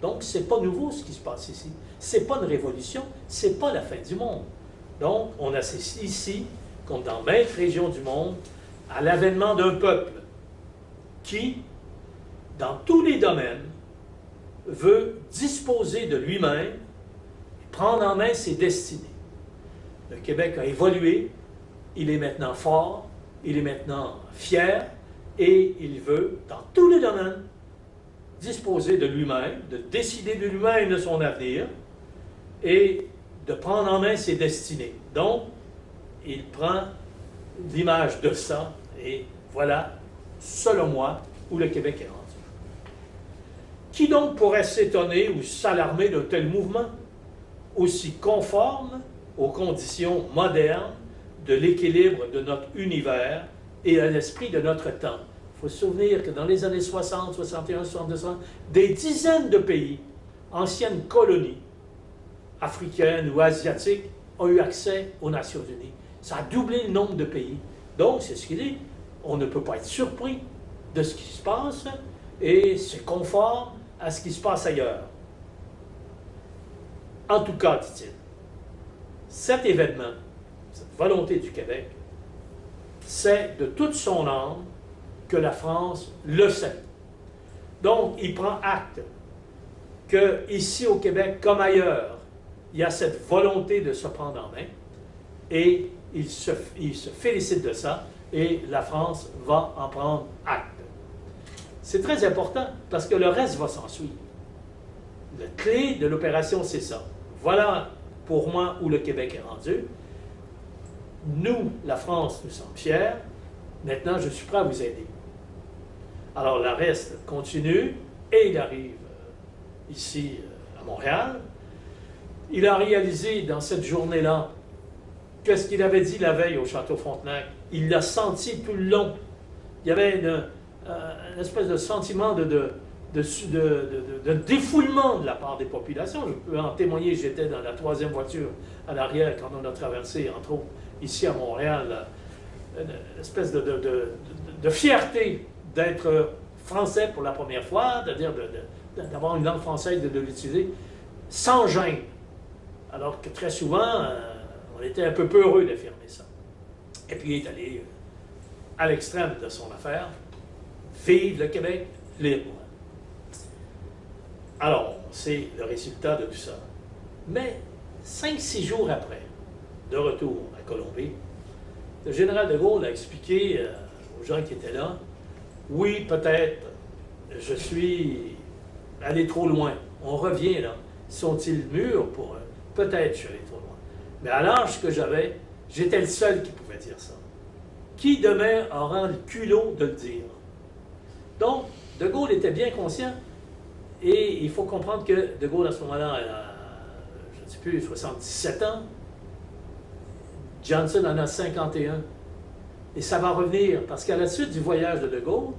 Donc, c'est pas nouveau ce qui se passe ici. C'est pas une révolution, c'est pas la fin du monde. Donc, on assiste ici, comme dans maintes régions du monde, à l'avènement d'un peuple qui, dans tous les domaines, veut disposer de lui-même et prendre en main ses destinées. Le Québec a évolué, il est maintenant fort, il est maintenant fier, et il veut, dans tous les domaines, disposer de lui-même, de décider de lui-même de son avenir, et de prendre en main ses destinées. Donc, il prend l'image de ça, et voilà, selon moi, où le Québec est rendu. Qui donc pourrait s'étonner ou s'alarmer d'un tel mouvement, aussi conforme aux conditions modernes de l'équilibre de notre univers et à l'esprit de notre temps? Il faut se souvenir que dans les années 60, 61, 62, 60, des dizaines de pays, anciennes colonies, africaines ou asiatiques, ont eu accès aux Nations Unies. Ça a doublé le nombre de pays. Donc, c'est ce qu'il dit. On ne peut pas être surpris de ce qui se passe et c'est conforme à ce qui se passe ailleurs. En tout cas, dit-il, cet événement, cette volonté du Québec, c'est de toute son âme que la France le sait. Donc, il prend acte qu'ici au Québec, comme ailleurs, il y a cette volonté de se prendre en main et il se félicite de ça et la France va en prendre acte. C'est très important parce que le reste va s'en suivre. La clé de l'opération, c'est ça. Voilà pour moi où le Québec est rendu. Nous, la France, nous sommes fiers. Maintenant, je suis prêt à vous aider. Alors, le reste continue et il arrive ici à Montréal. Il a réalisé dans cette journée-là qu'est-ce qu'il avait dit la veille au Château Frontenac. Il l'a senti tout le long. Il y avait une espèce de sentiment de défoulement de la part des populations. Je peux en témoigner, j'étais dans la 3e voiture à l'arrière quand on a traversé, entre autres, ici à Montréal, une espèce de fierté d'être français pour la première fois, c'est-à-dire d'avoir une langue française, de l'utiliser sans gêne. Alors que très souvent, On était un peu peureux d'affirmer ça. Et puis il est allé à l'extrême de son affaire. Vive le Québec libre. Alors, on sait le résultat de tout ça. Mais 5-6 jours après, de retour à Colombie, le général de Gaulle a expliqué aux gens qui étaient là, oui, peut-être, je suis allé trop loin. On revient là. Sont-ils mûrs pour eux? Peut-être je suis allé trop loin. Mais à l'âge que j'avais, j'étais le seul qui pouvait dire ça. Qui demain aura le culot de le dire? Donc, de Gaulle était bien conscient, et il faut comprendre que de Gaulle à ce moment-là, je ne sais plus, 77 ans, Johnson en a 51. Et ça va revenir, parce qu'à la suite du voyage de Gaulle,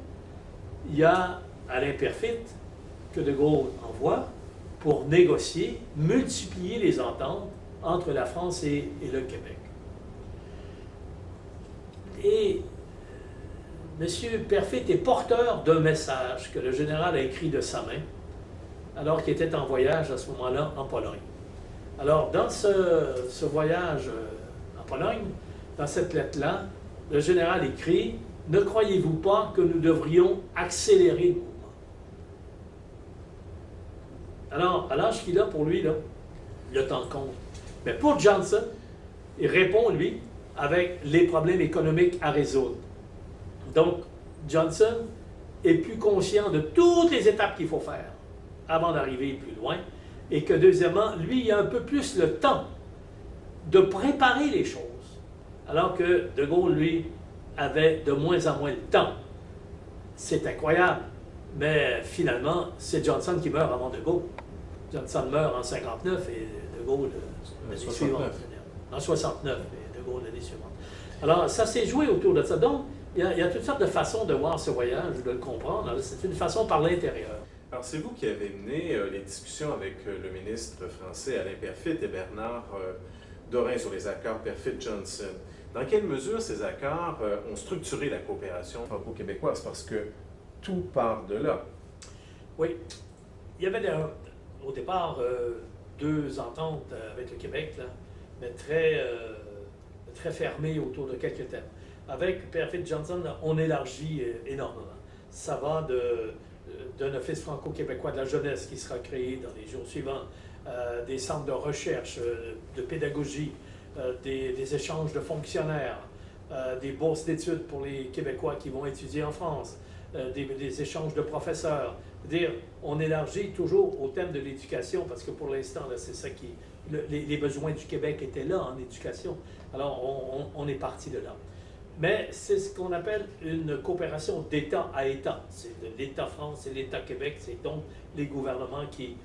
il y a Alain Perfit que de Gaulle envoie pour négocier, multiplier les ententes entre la France et le Québec. Et M. Perfit est porteur d'un message que le général a écrit de sa main, alors qu'il était en voyage à ce moment-là en Pologne. Alors, dans ce voyage en Pologne, dans cette lettre-là, le général écrit « Ne croyez-vous pas que nous devrions accélérer le mouvement? » Alors, à l'âge qu'il a pour lui, là, le temps compte. Mais pour Johnson, il répond, lui, avec les problèmes économiques à résoudre. Donc, Johnson est plus conscient de toutes les étapes qu'il faut faire avant d'arriver plus loin, et que deuxièmement, lui, il a un peu plus le temps de préparer les choses, alors que de Gaulle, lui, avait de moins en moins de temps. C'est incroyable, mais finalement, c'est Johnson qui meurt avant de Gaulle. Johnson meurt en 59 et de Gaulle l'année suivante. En 69 et de Gaulle l'année suivante. Alors, ça s'est joué autour de ça. Donc, il y a toutes sortes de façons de voir ce voyage, de le comprendre. C'est une façon par l'intérieur. Alors, c'est vous qui avez mené les discussions avec le ministre français Alain Perfit et Bernard Dorin sur les accords Perfit-Johnson. Dans quelle mesure ces accords ont structuré la coopération franco-québécoise? Parce que tout part de là. Oui. Il y avait au départ deux ententes avec le Québec, là, mais très fermées autour de quelques thèmes. Avec Perfit-Johnson, on élargit énormément. Ça va d'un office franco-québécois de la jeunesse qui sera créé dans les jours suivants, des centres de recherche, de pédagogie, des échanges de fonctionnaires, des bourses d'études pour les Québécois qui vont étudier en France, des échanges de professeurs. C'est-à-dire, on élargit toujours au thème de l'éducation, parce que pour l'instant, c'est ça qui... Les besoins du Québec étaient là en éducation. Alors, on est parti de là. Mais c'est ce qu'on appelle une coopération d'État à État. C'est de l'État France et l'État Québec, c'est donc les gouvernements qui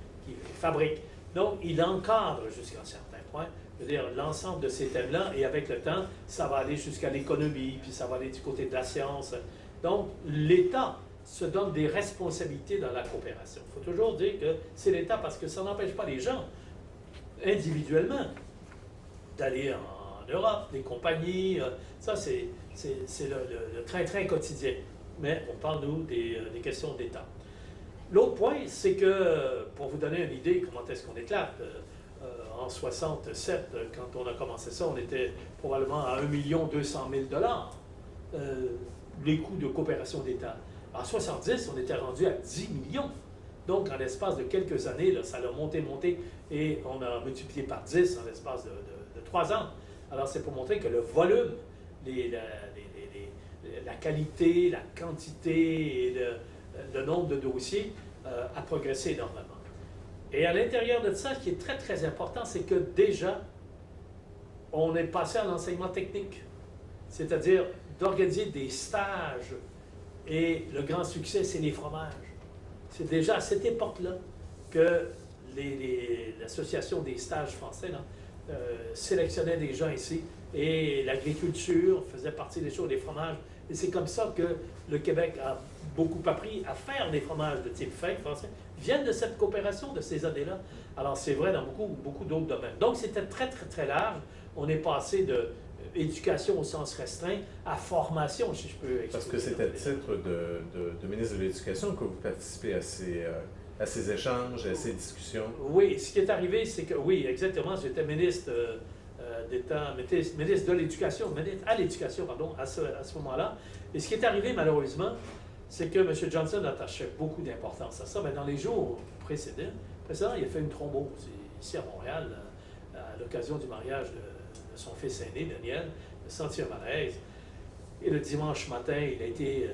fabriquent. Donc, il encadre jusqu'à un certain point, je veux dire, l'ensemble de ces thèmes-là, et avec le temps, ça va aller jusqu'à l'économie, puis ça va aller du côté de la science. Donc, l'État se donne des responsabilités dans la coopération. Il faut toujours dire que c'est l'État, parce que ça n'empêche pas les gens, individuellement, d'aller en Europe, des compagnies, ça c'est le train-train quotidien. Mais on parle, nous, des questions d'État. L'autre point, c'est que, pour vous donner une idée comment est-ce qu'on éclate, en 67, quand on a commencé ça, on était probablement à 1 200 000 les coûts de coopération d'État. En 70, on était rendu à 10 millions. Donc, en l'espace de quelques années, là, ça a monté, et on a multiplié par 10 en l'espace de 3 ans. Alors, c'est pour montrer que le volume, la qualité, la quantité et le nombre de dossiers a progressé énormément. Et à l'intérieur de ça, ce qui est très, très important, c'est que déjà, on est passé à l'enseignement technique, c'est-à-dire d'organiser des stages, et le grand succès, c'est les fromages. C'est déjà à cette époque-là que l'association des stages français là, sélectionnait des gens ici, et l'agriculture faisait partie des choses, des fromages. Et c'est comme ça que le Québec a beaucoup appris à faire des fromages de type fin français, viennent de cette coopération, de ces années-là. Alors c'est vrai dans beaucoup d'autres domaines. Donc c'était très, très, très large. On est passé de éducation au sens restreint à formation, si je peux expliquer. Parce que c'est à titre de ministre de l'Éducation que vous participez à ces échanges, à ces discussions. Oui, ce qui est arrivé, c'est que, oui, exactement, j'étais ministre d'État, ministre de l'Éducation, ministre à l'Éducation, pardon, à ce moment-là. Et ce qui est arrivé, malheureusement, c'est que M. Johnson attachait beaucoup d'importance à ça. Mais dans les jours précédents, il a fait une thrombose ici à Montréal, à l'occasion du mariage de son fils aîné, Daniel, il a senti un malaise. Et le dimanche matin, il a été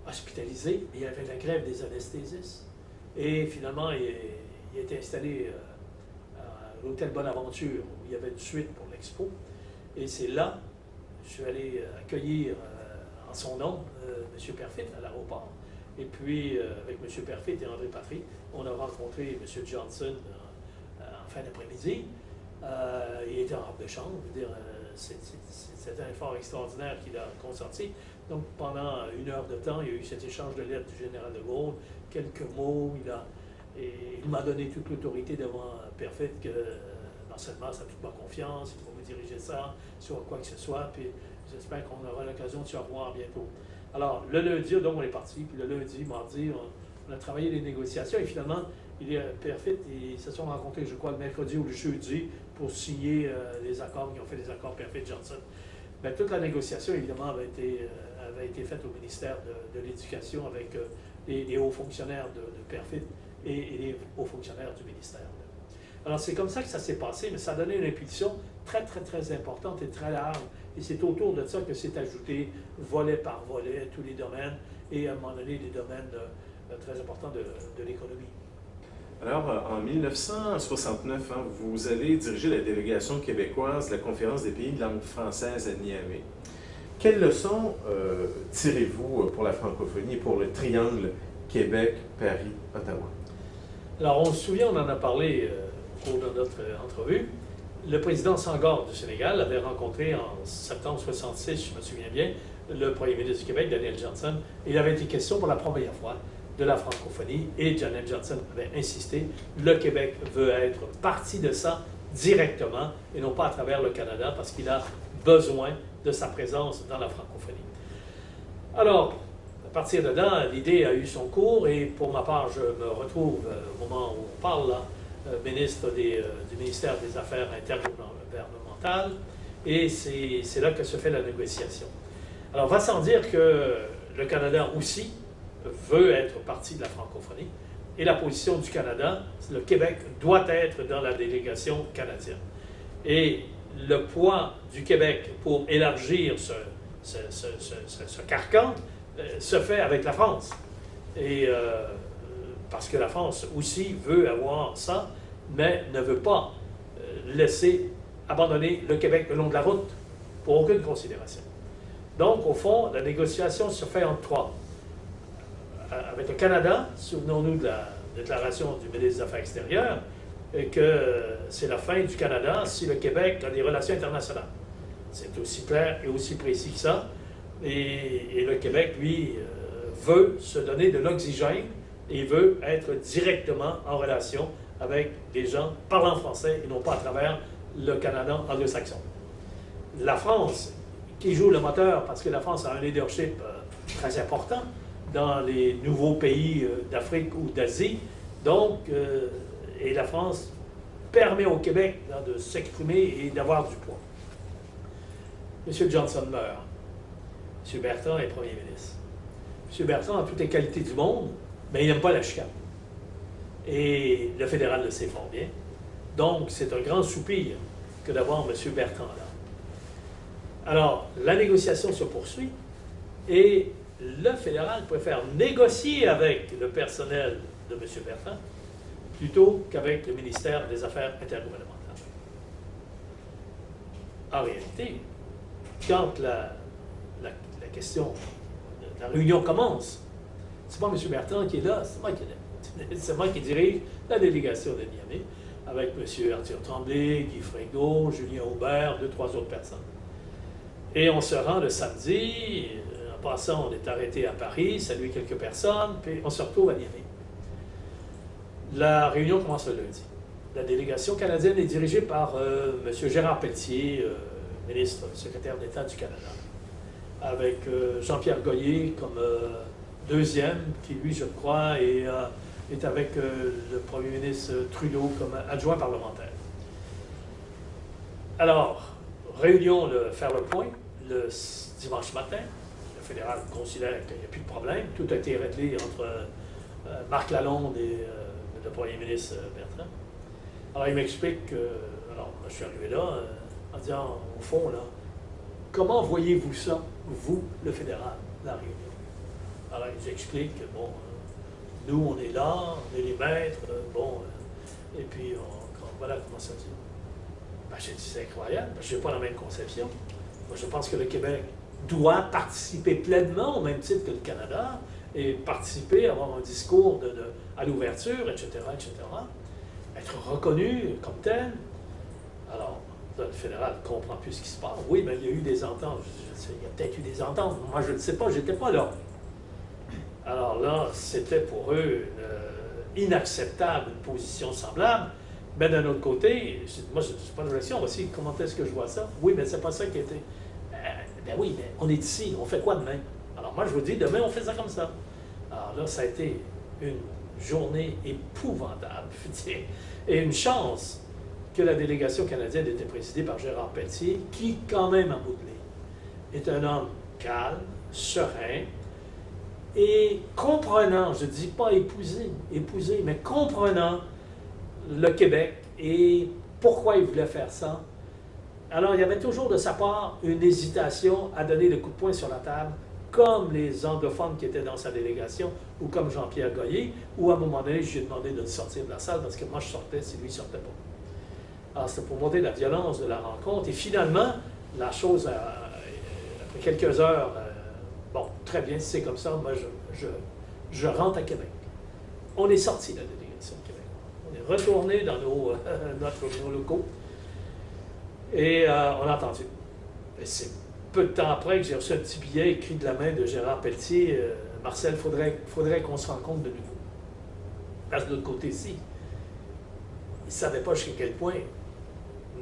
hospitalisé, et il y avait la grève des anesthésistes. Et finalement, il a été installé à l'hôtel Bonaventure, où il y avait une suite pour l'expo. Et c'est là, je suis allé accueillir en son nom M. Perfit à l'aéroport. Et puis, avec M. Perfit et André Patry, on a rencontré M. Johnson en fin d'après-midi. Il était en robe de chambre. C'était un effort extraordinaire qu'il a consenti. Donc, pendant 1 heure de temps, il y a eu cet échange de lettres du général de Gaulle, quelques mots. Il m'a donné toute l'autorité devant Perfit que l'enseignement, ça a toute ma confiance, il faut me diriger ça sur quoi que ce soit, puis j'espère qu'on aura l'occasion de se revoir bientôt. Alors, le lundi, donc on est parti, puis le lundi, mardi, on a travaillé les négociations, et finalement, Perfit, ils se sont rencontrés, je crois, le mercredi ou le jeudi, pour signer les accords, ils ont fait les accords Perfit-Johnson. Mais toute la négociation, évidemment, avait été faite au ministère de l'Éducation avec les hauts fonctionnaires de Perfit et les hauts fonctionnaires du ministère. Alors, c'est comme ça que ça s'est passé, mais ça a donné une impulsion très, très, très importante et très large. Et c'est autour de ça que s'est ajouté, volet par volet, tous les domaines, et à un moment donné, les domaines très importants de l'économie. Alors, en 1969, vous allez diriger la délégation québécoise de la Conférence des pays de langue française à Niamey. Quelles leçons tirez-vous pour la francophonie, pour le triangle Québec, Paris, Ottawa? Alors, on se souvient, on en a parlé au cours de notre entrevue. Le président Senghor du Sénégal avait rencontré en septembre 1966, je me souviens bien, le premier ministre du Québec, Daniel Johnson. Il avait été question pour la première fois de la francophonie et Daniel Johnson avait insisté, le Québec veut être partie de ça directement et non pas à travers le Canada parce qu'il a besoin de sa présence dans la francophonie. Alors, à partir de là, l'idée a eu son cours et pour ma part, je me retrouve au moment où on parle là, ministre du ministère des Affaires intergouvernementales et c'est là que se fait la négociation. Alors, va sans dire que le Canada aussi veut être partie de la francophonie et la position du Canada, le Québec doit être dans la délégation canadienne. Et le poids du Québec pour élargir ce carcan se fait avec la France. Et parce que la France aussi veut avoir ça, mais ne veut pas laisser abandonner le Québec le long de la route pour aucune considération. Donc, au fond, la négociation se fait en trois. Avec le Canada, souvenons-nous de la déclaration du ministre des Affaires extérieures, que c'est la fin du Canada si le Québec a des relations internationales. C'est aussi clair et aussi précis que ça. Et le Québec, lui, veut se donner de l'oxygène et veut être directement en relation avec des gens parlant français et non pas à travers le Canada anglo-saxon. La France, qui joue le moteur parce que la France a un leadership très important dans les nouveaux pays d'Afrique ou d'Asie, donc, et la France permet au Québec de s'exprimer et d'avoir du poids. M. Johnson meurt. M. Bertrand est premier ministre. M. Bertrand a toutes les qualités du monde, mais il n'aime pas la chicane. Et le fédéral le sait fort bien. Donc, c'est un grand soupir que d'avoir M. Bertrand là. Alors, la négociation se poursuit et le fédéral préfère négocier avec le personnel de M. Bertrand plutôt qu'avec le ministère des Affaires intergouvernementales. En réalité, quand la question, la réunion commence, c'est pas M. Bertrand qui est là, c'est moi qui est là. C'est moi qui dirige la délégation de Niamey avec M. Arthur Tremblay, Guy Fringot, Julien Aubert, 2-3 autres personnes. Et on se rend le samedi, en passant, on est arrêté à Paris, saluer quelques personnes, puis on se retrouve à Niamey. La réunion commence le lundi. La délégation canadienne est dirigée par M. Gérard Pelletier, ministre, secrétaire d'État du Canada, avec Jean-Pierre Goyer comme deuxième, qui lui, je crois, est avec le premier ministre Trudeau comme adjoint parlementaire. Alors, réunion, faire le point, le dimanche matin. Le fédéral considère qu'il n'y a plus de problème. Tout a été réglé entre Marc Lalonde et le premier ministre Bertrand. Alors, il m'explique que, alors, je suis arrivé là en disant, au fond, là, comment voyez-vous ça, vous, le fédéral, la réunion? Alors, ils expliquent que, bon, nous, on est là, on est les maîtres, bon, et puis, voilà comment ça dit. Ben, j'ai dit, c'est incroyable, parce que je n'ai pas la même conception. Moi, je pense que le Québec doit participer pleinement, au même titre que le Canada, et participer, avoir un discours à l'ouverture, etc., etc., être reconnu comme tel. Alors, là, le fédéral ne comprend plus ce qui se passe. Oui, mais il y a eu des ententes. Il y a peut-être eu des ententes. Moi, je ne sais pas, je n'étais pas là. Alors là, c'était pour eux inacceptable, une position semblable. Mais d'un autre côté, moi, je n'ai pas de réaction. Voici comment est-ce que je vois ça. Oui, mais c'est pas ça qui était. Ben oui, mais on est ici, on fait quoi demain? Alors moi, je vous dis, demain, on fait ça comme ça. Alors là, ça a été une journée épouvantable, et une chance que la délégation canadienne était présidée par Gérard Pelletier, qui, quand même, à bout de ligne, est un homme calme, serein, et comprenant, je ne dis pas épouser, mais comprenant le Québec et pourquoi il voulait faire ça. Alors, il y avait toujours de sa part une hésitation à donner le coup de poing sur la table, comme les anglophones qui étaient dans sa délégation, ou comme Jean-Pierre Goyer, où à un moment donné, je lui ai demandé de sortir de la salle parce que moi je sortais si lui ne sortait pas. Alors, c'était pour montrer la violence de la rencontre. Et finalement, la chose, après quelques heures, bon, très bien, si c'est comme ça, moi je rentre à Québec. On est sorti de la délégation de Québec. On est retourné dans nos locaux. Et on a entendu. Et c'est peu de temps après que j'ai reçu un petit billet écrit de la main de Gérard Pelletier. Marcel, faudrait qu'on se rencontre de nouveau. Parce que de l'autre côté-ci, il ne savait pas jusqu'à quel point,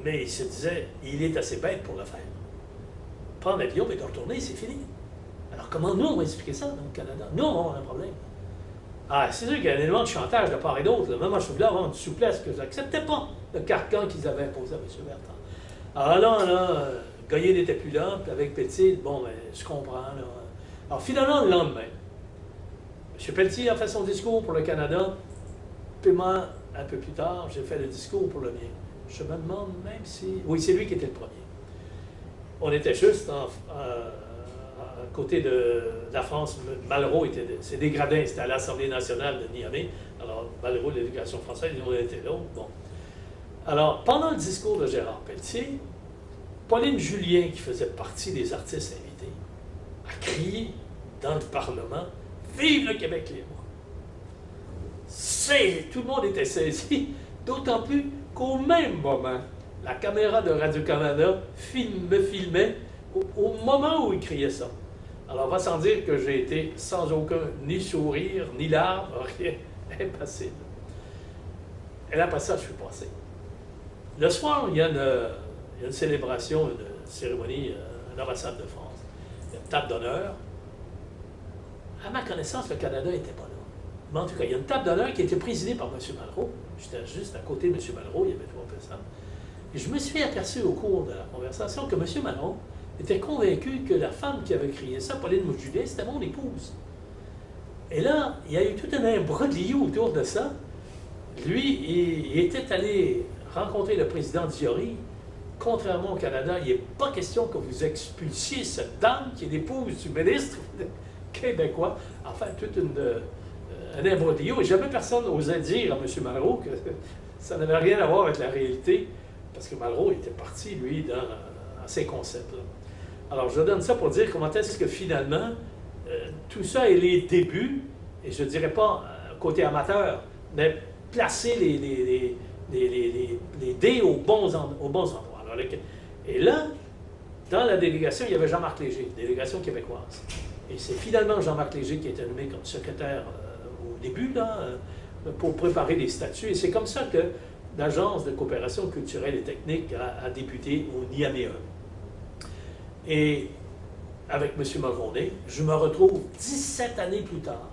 mais il se disait, il est assez bête pour le faire. Prendre l'avion et de retourner, c'est fini. Alors comment nous, on va expliquer ça dans le Canada? Nous, on va avoir un problème. Ah, c'est sûr qu'il y a un élément de chantage de part et d'autre. Même moi, je voulais avoir une souplesse que je n'acceptais pas, le carcan qu'ils avaient imposé à M. Bertrand. Alors là, Goyer n'était plus là, puis avec Pelletier, bon, ben, je comprends. Là. Alors finalement, le lendemain, M. Pelletier a fait son discours pour le Canada, puis moi, un peu plus tard, j'ai fait le discours pour le mien. Je me demande même si... Oui, c'est lui qui était le premier. On était juste à côté de la France. Malraux c'est des gradins, c'était à l'Assemblée nationale de Niamey. Alors, Malraux, l'éducation française, on était là. Bon. Alors, pendant le discours de Gérard Pelletier, Pauline Julien, qui faisait partie des artistes invités, a crié dans le Parlement « Vive le Québec libre !» Tout le monde était saisi, d'autant plus qu'au même moment, la caméra de Radio-Canada me filmait au moment où il criait ça. Alors, on va sans dire que j'ai été sans aucun ni sourire, ni larmes, rien, impassible. Et là, après ça, je suis passé. Le soir, il y a une célébration, une cérémonie à l'ambassade de France. Il y a une table d'honneur. À ma connaissance, le Canada n'était pas là. Mais en tout cas, il y a une table d'honneur qui a été présidée par M. Malraux. J'étais juste à côté de M. Malraux, il y avait 3 personnes. Et je me suis aperçu au cours de la conversation que M. Malraux était convaincu que la femme qui avait crié ça, Pauline Julien, c'était mon épouse. Et là, il y a eu tout un imbroglio autour de ça. Lui, il était allé rencontrer le président Diori. Contrairement au Canada, il n'est pas question que vous expulsiez cette dame qui est l'épouse du ministre québécois. Enfin, tout un imbroglio. Et jamais personne n'osait dire à M. Malraux que ça n'avait rien à voir avec la réalité, parce que Malraux était parti, lui, dans ces concepts-là. Alors, je donne ça pour dire comment est-ce que finalement, tout ça est les débuts, et je ne dirais pas côté amateur, mais placer les dés aux bons endroits. Alors, et là, dans la délégation, il y avait Jean-Marc Léger, délégation québécoise. Et c'est finalement Jean-Marc Léger qui a été nommé comme secrétaire au début, là, pour préparer les statuts. Et c'est comme ça que l'Agence de coopération culturelle et technique a débuté au Niamey 1. Et avec M. Mulroney, je me retrouve 17 années plus tard,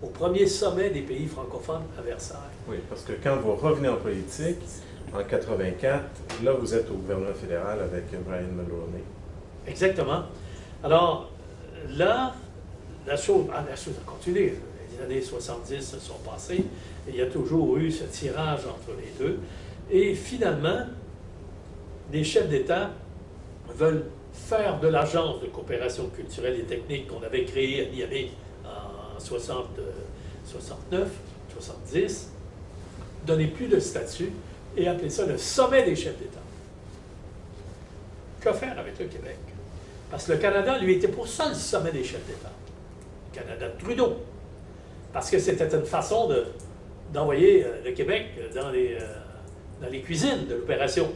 au premier sommet des pays francophones à Versailles. Oui, parce que quand vous revenez en politique, en 84, là, vous êtes au gouvernement fédéral avec Brian Mulroney. Exactement. Alors, là, la chose a continué. Les années 70 se sont passées et il y a toujours eu ce tirage entre les deux. Et finalement, les chefs d'État veulent faire de l'Agence de coopération culturelle et technique qu'on avait créée à Niamey en 69, 70, donner plus de statut et appeler ça le sommet des chefs d'État. Que faire avec le Québec? Parce que le Canada, lui, était pour ça le sommet des chefs d'État. Le Canada de Trudeau. Parce que c'était une façon d'envoyer le Québec dans les cuisines de l'opération.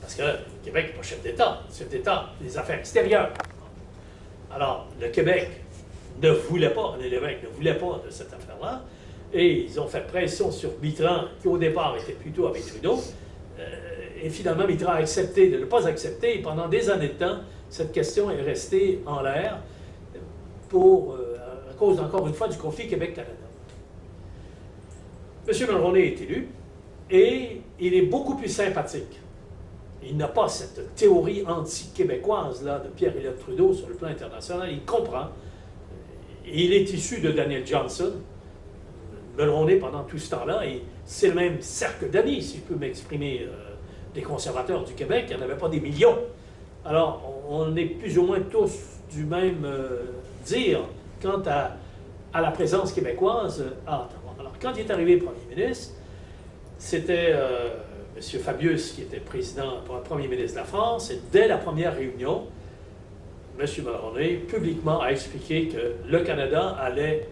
Parce que le Québec n'est pas chef d'État des affaires extérieures. Alors, le Québec ne voulait pas, l'évêque ne voulait pas de cette affaire-là, et ils ont fait pression sur Mitterrand, qui au départ était plutôt avec Trudeau, et finalement Mitterrand a accepté de ne pas accepter, et pendant des années de temps, cette question est restée en l'air à cause, encore une fois, du conflit Québec-Canada. M. Mulroney est élu, et il est beaucoup plus sympathique. Il n'a pas cette théorie anti-québécoise là, de Pierre-Éliott Trudeau sur le plan international. Il comprend. Il est issu de Daniel Johnson. Mulroney, pendant tout ce temps-là, et c'est le même cercle d'amis, si je peux m'exprimer, des conservateurs du Québec. Il n'y en avait pas des millions. Alors, on est plus ou moins tous du même dire quant à la présence québécoise à Ottawa. Alors, quand il est arrivé Premier ministre, c'était M. Fabius qui était Premier ministre de la France, et dès la première réunion, M. Mulroney publiquement a expliqué que le Canada allait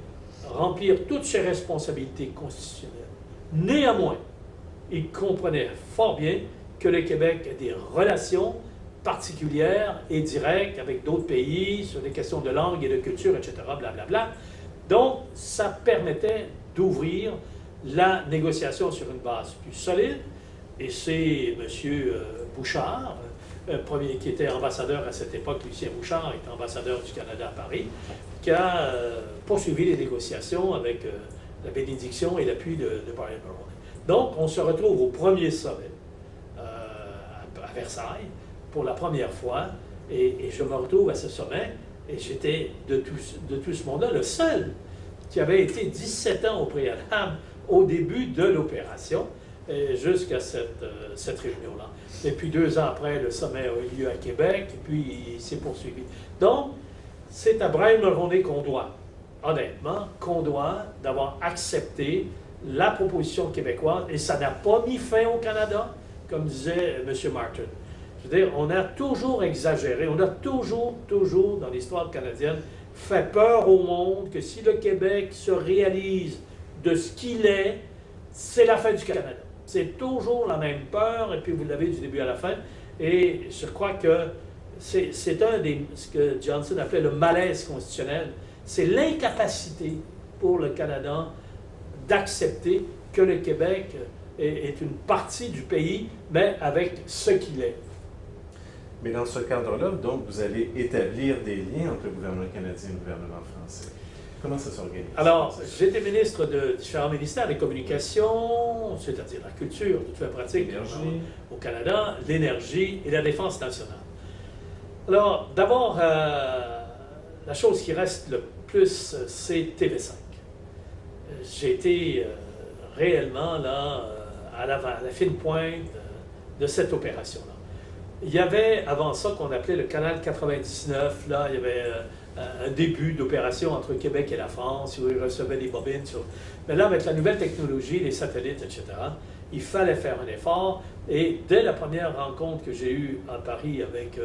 remplir toutes ses responsabilités constitutionnelles. Néanmoins, il comprenait fort bien que le Québec a des relations particulières et directes avec d'autres pays sur des questions de langue et de culture, etc., blablabla. Donc, ça permettait d'ouvrir la négociation sur une base plus solide, et c'est M. Bouchard, qui était ambassadeur à cette époque, Lucien Bouchard était ambassadeur du Canada à Paris, qui a poursuivi les négociations avec la bénédiction et l'appui de Brian Mulroney. Donc, on se retrouve au premier sommet à Versailles pour la première fois, et je me retrouve à ce sommet, et j'étais de tout ce monde-là le seul qui avait été 17 ans au préalable au début de l'opération, jusqu'à cette réunion-là. Et puis 2 ans après, le sommet a eu lieu à Québec, et puis il s'est poursuivi. Donc, c'est à Brian Mulroney qu'on doit, honnêtement, d'avoir accepté la proposition québécoise, et ça n'a pas mis fin au Canada, comme disait M. Martin. Je veux dire, on a toujours exagéré, on a toujours, dans l'histoire canadienne, fait peur au monde que si le Québec se réalise de ce qu'il est, c'est la fin du Canada. C'est toujours la même peur, et puis vous l'avez du début à la fin. Et je crois que c'est ce que Johnson appelait le malaise constitutionnel. C'est l'incapacité pour le Canada d'accepter que le Québec est une partie du pays, mais avec ce qu'il est. Mais dans ce cadre-là, donc, vous allez établir des liens entre le gouvernement canadien et le gouvernement français. Comment ça s'organise? Alors, j'étais ministre de différents ministères, des communications, c'est-à-dire la culture, toute la pratique au Canada, l'énergie et la défense nationale. Alors, d'abord, la chose qui reste le plus, c'est TV5. J'ai été réellement là, à la fine pointe de cette opération-là. Il y avait avant ça qu'on appelait le canal 99, là, il y avait un début d'opération entre Québec et la France, où ils recevaient des bobines. Mais là, avec la nouvelle technologie, les satellites, etc., il fallait faire un effort. Et dès la première rencontre que j'ai eue à Paris avec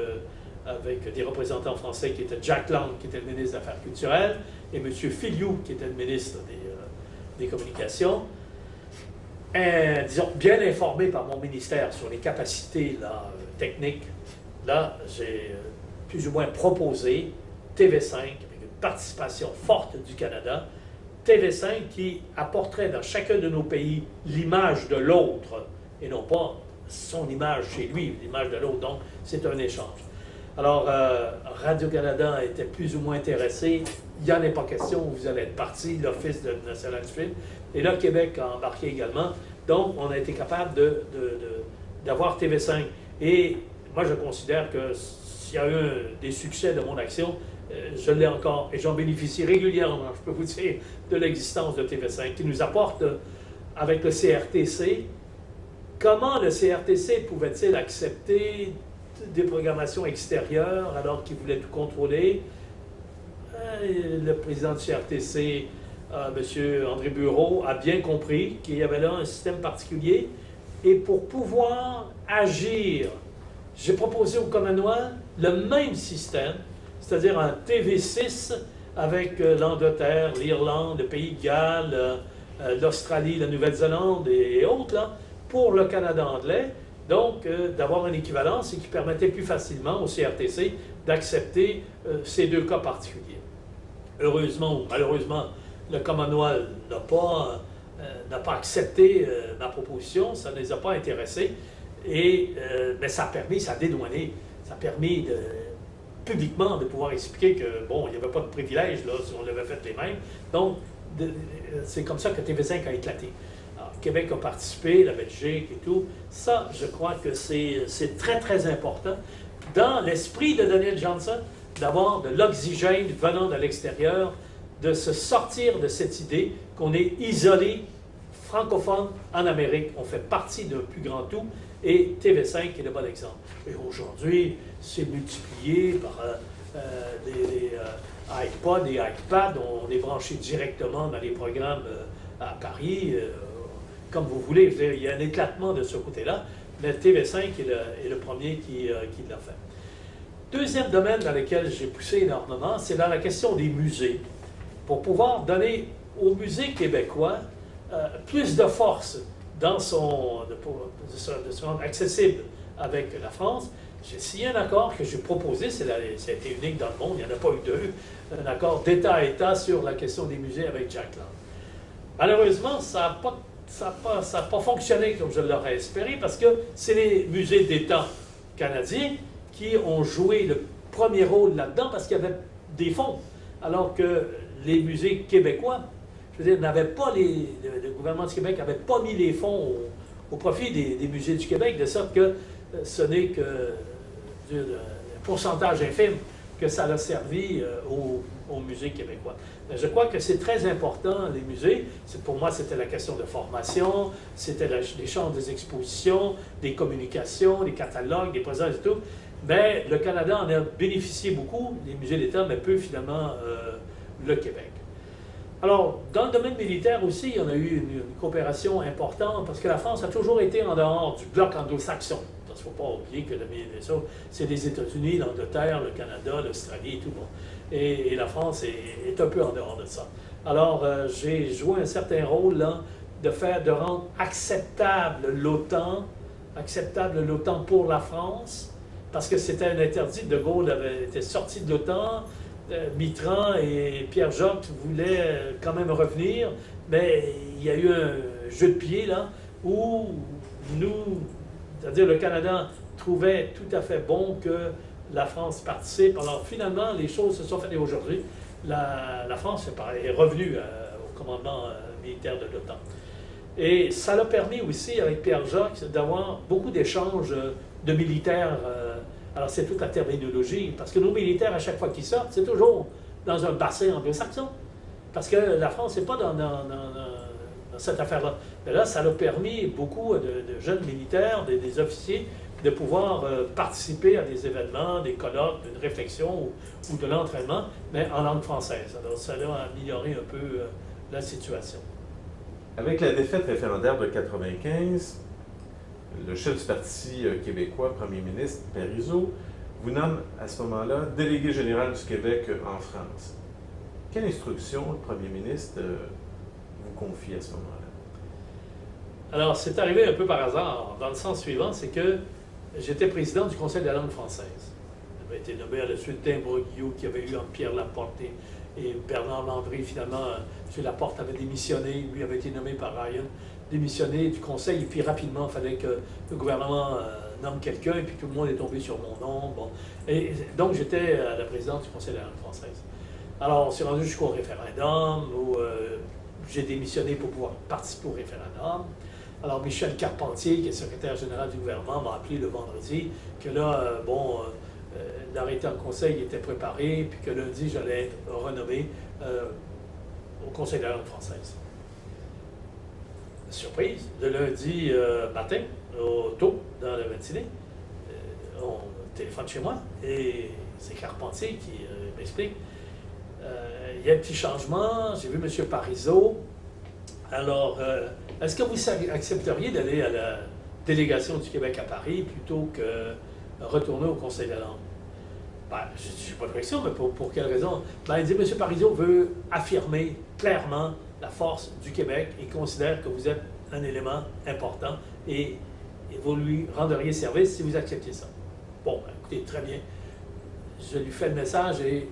des représentants français, qui étaient Jack Lang, qui était le ministre des Affaires culturelles, et M. Filiou, qui était le ministre des Communications, disons, bien informé par mon ministère sur les capacités là, techniques, là, j'ai plus ou moins proposé TV5, avec une participation forte du Canada, TV5 qui apporterait dans chacun de nos pays l'image de l'autre, et non pas son image chez lui, l'image de l'autre. Donc, c'est un échange. Alors, Radio-Canada était plus ou moins intéressé. Il n'y en a pas question, vous allez être parti, l'Office national du film. Et là, Québec a embarqué également. Donc, on a été capable d'avoir TV5. Et moi, je considère que s'il y a eu des succès de mon action, je l'ai encore et j'en bénéficie régulièrement, je peux vous dire, de l'existence de TV5 qui nous apporte, avec le CRTC, comment le CRTC pouvait-il accepter des programmations extérieures alors qu'il voulait tout contrôler? Le président du CRTC, M. André Bureau, a bien compris qu'il y avait là un système particulier. Et pour pouvoir agir, j'ai proposé au Commonwealth le même système, c'est-à-dire un TV6 avec l'Angleterre, l'Irlande, le Pays de Galles, l'Australie, la Nouvelle-Zélande et autres, là, pour le Canada anglais. Donc, d'avoir une équivalence et qui permettait plus facilement au CRTC d'accepter ces deux cas particuliers. Heureusement ou malheureusement, le Commonwealth n'a pas accepté ma proposition, ça ne les a pas intéressés, mais ça a permis, ça a dédouané, ça a permis publiquement de pouvoir expliquer que, bon, il n'y avait pas de privilège là, si on l'avait fait les mêmes. Donc, c'est comme ça que TV5 a éclaté. Alors, Québec a participé, la Belgique et tout. Ça, je crois que c'est très, très important dans l'esprit de Daniel Johnson d'avoir de l'oxygène venant de l'extérieur, de se sortir de cette idée qu'on est isolé, francophone, en Amérique. On fait partie d'un plus grand tout et TV5 est le bon exemple. Et aujourd'hui, c'est multiplié par des iPods et iPads. On est branché directement dans les programmes à Paris, comme vous voulez. Il y a un éclatement de ce côté-là, mais TV5 est le premier qui l'a fait. Deuxième domaine dans lequel j'ai poussé énormément, c'est dans la question des musées. Pour pouvoir donner aux musées québécois plus de force de se rendre accessible avec la France, j'ai signé un accord que j'ai proposé, ça a été unique dans le monde, il n'y en a pas eu deux, un accord d'État à État sur la question des musées avec Jack Lang. Malheureusement, ça n'a pas fonctionné comme je l'aurais espéré, parce que c'est les musées d'État canadiens qui ont joué le premier rôle là-dedans parce qu'il y avait des fonds, alors que les musées québécois, je veux dire, n'avaient pas le gouvernement du Québec n'avait pas mis les fonds au profit des musées du Québec, de sorte que ce n'est que un pourcentage infime que ça a servi aux musées québécois. Mais je crois que c'est très important, les musées. Pour moi, c'était la question de formation, c'était l'échange des expositions, des communications, des catalogues, des présences et tout. Mais le Canada en a bénéficié beaucoup, les musées d'État, mais peu finalement le Québec. Alors, dans le domaine militaire aussi, on a eu une coopération importante parce que la France a toujours été en dehors du bloc anglo-saxon. Il ne faut pas oublier que c'est les États-Unis, l'Angleterre, le Canada, l'Australie et tout. Bon. Et la France est un peu en dehors de ça. Alors, j'ai joué un certain rôle là, de rendre acceptable l'OTAN pour la France, parce que c'était un interdit. De Gaulle était sorti de l'OTAN. Mitterrand et Pierre Jox voulaient quand même revenir, mais il y a eu un jeu de pied là où nous, c'est-à-dire le Canada, trouvait tout à fait bon que la France participe. Alors finalement, les choses se sont faites et aujourd'hui, la France est revenue au commandement militaire de l'OTAN. Et ça l'a permis aussi, avec Pierre Jox, d'avoir beaucoup d'échanges de militaires. Alors, c'est toute la terminologie, parce que nos militaires, à chaque fois qu'ils sortent, c'est toujours dans un bassin anglo-saxon. Parce que la France n'est pas dans cette affaire-là. Mais là, ça a permis beaucoup de jeunes militaires, des officiers, de pouvoir participer à des événements, des colloques, d'une réflexion ou de l'entraînement, mais en langue française. Alors, ça a amélioré un peu la situation. Avec la défaite référendaire de 1995, le chef du Parti québécois, premier ministre Parizeau, vous nomme à ce moment-là délégué général du Québec en France. Quelle instruction le premier ministre vous confie à ce moment-là? Alors, c'est arrivé un peu par hasard, dans le sens suivant, c'est que j'étais président du Conseil de la langue française. J'avais été nommé à la suite d'imbroglio qu'il y avait eu entre Pierre Laporte et Bernard Landry. Finalement, M. Laporte avait démissionné, lui avait été nommé par Ryan, démissionné du Conseil, et puis rapidement, il fallait que le gouvernement nomme quelqu'un, et puis tout le monde est tombé sur mon nom. Bon. Et donc, j'étais à la présidence du Conseil de la langue française. Alors, on s'est rendu jusqu'au référendum, où j'ai démissionné pour pouvoir participer au référendum. Alors Michel Carpentier, qui est secrétaire général du gouvernement, m'a appelé le vendredi, que là, l'arrêté en conseil était préparé, puis que lundi, j'allais être renommé au Conseil de la langue française. Surprise, le lundi matin, tôt, dans la matinée, on téléphone chez moi, et c'est Carpentier qui m'explique. Il y a un petit changement, j'ai vu M. Parizeau. Alors, est-ce que vous accepteriez d'aller à la délégation du Québec à Paris plutôt que retourner au Conseil de la langue? Ben, je n'ai pas de question, mais pour quelle raison? Ben, il dit, M. Parizeau veut affirmer clairement la force du Québec. Il considère que vous êtes un élément important et vous lui rendriez service si vous acceptiez ça. Bon, ben, écoutez, très bien. Je lui fais le message et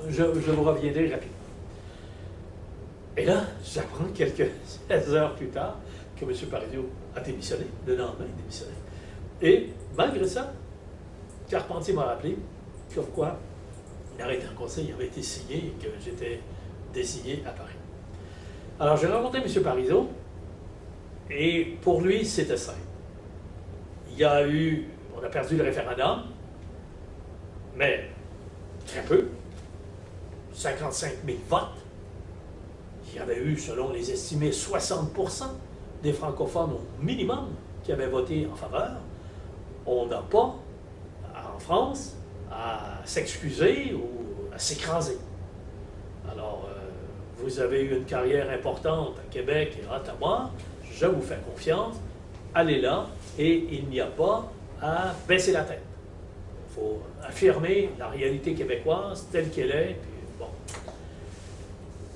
je vous reviendrai rapidement. Et là, j'apprends quelques 16 heures plus tard que M. Parizeau a démissionné, le lendemain, il a démissionné. Et malgré ça, Carpentier m'a rappelé comme quoi l'arrêté en conseil avait été signé et que j'étais désigné à Paris. Alors, j'ai rencontré M. Parizeau et pour lui, c'était simple. On a perdu le référendum, mais très peu, 55 000 votes. Il y avait eu, selon les estimés, 60% des francophones au minimum qui avaient voté en faveur. On n'a pas, en France, à s'excuser ou à s'écraser. Alors, vous avez eu une carrière importante à Québec et à Ottawa, je vous fais confiance, allez là, et il n'y a pas à baisser la tête. Il faut affirmer la réalité québécoise telle qu'elle est, puis bon.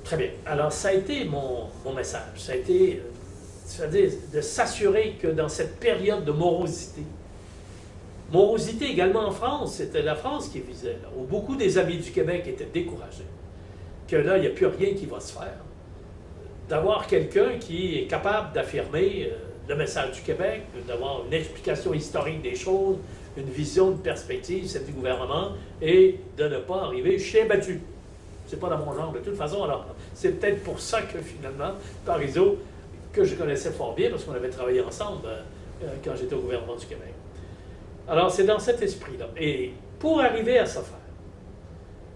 Très bien. Alors, ça a été mon message. Ça a été, c'est-à-dire de s'assurer que dans cette période de morosité également en France, c'était la France qui visait, là, où beaucoup des amis du Québec étaient découragés, que là, il n'y a plus rien qui va se faire. D'avoir quelqu'un qui est capable d'affirmer le message du Québec, d'avoir une explication historique des choses, une vision, une perspective, celle du gouvernement, et de ne pas arriver chien battu. C'est pas dans mon genre. De toute façon, alors, c'est peut-être pour ça que finalement, Parizeau, que je connaissais fort bien, parce qu'on avait travaillé ensemble quand j'étais au gouvernement du Québec. Alors, c'est dans cet esprit-là. Et pour arriver à ça faire,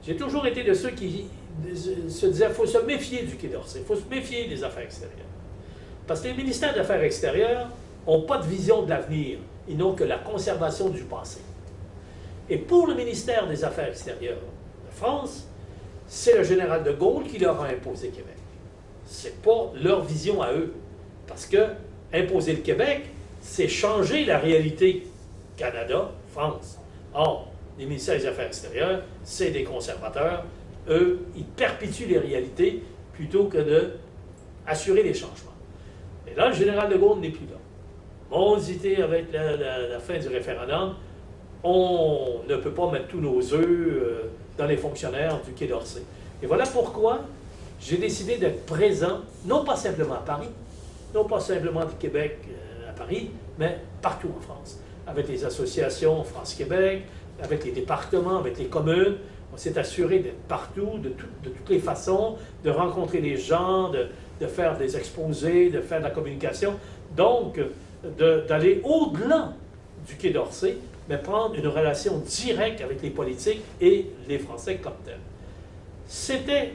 j'ai toujours été de ceux qui se disaient qu'il faut se méfier du Quai d'Orsay, il faut se méfier des affaires extérieures. Parce que les ministères des Affaires extérieures n'ont pas de vision de l'avenir, ils n'ont que la conservation du passé. Et pour le ministère des Affaires extérieures de France, c'est le général de Gaulle qui leur a imposé Québec. Ce n'est pas leur vision à eux. Parce que imposer le Québec, c'est changer la réalité Canada, France. Or, les ministères des Affaires extérieures, c'est des conservateurs. Eux, ils perpétuent les réalités plutôt que d'assurer les changements. Et là, le général de Gaulle n'est plus là. Morosité avec la fin du référendum, on ne peut pas mettre tous nos œufs dans les fonctionnaires du Quai d'Orsay. Et voilà pourquoi j'ai décidé d'être présent, non pas simplement à Paris, non pas simplement du Québec à Paris, mais partout en France, avec les associations France-Québec, avec les départements, avec les communes. On s'est assuré d'être partout, de toutes les façons, de rencontrer les gens, de faire des exposés, de faire de la communication. Donc, d'aller au-delà du Quai d'Orsay, mais prendre une relation directe avec les politiques et les Français comme tels. C'était,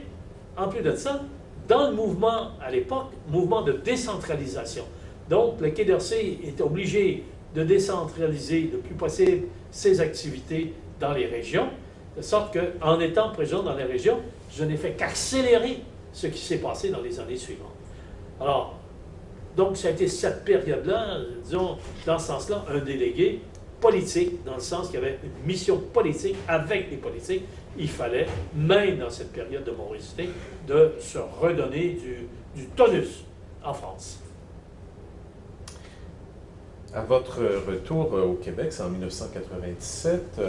en plus de ça, dans le mouvement, à l'époque, mouvement de décentralisation. Donc, le Quai d'Orsay était obligé de décentraliser le plus possible ses activités dans les régions, de sorte qu'en étant présent dans les régions, je n'ai fait qu'accélérer ce qui s'est passé dans les années suivantes. Alors, donc, ça a été cette période-là, disons, dans ce sens-là, un délégué politique, dans le sens qu'il y avait une mission politique avec les politiques. Il fallait, même dans cette période de morosité, de se redonner du tonus en France. À votre retour au Québec, c'est en 1997,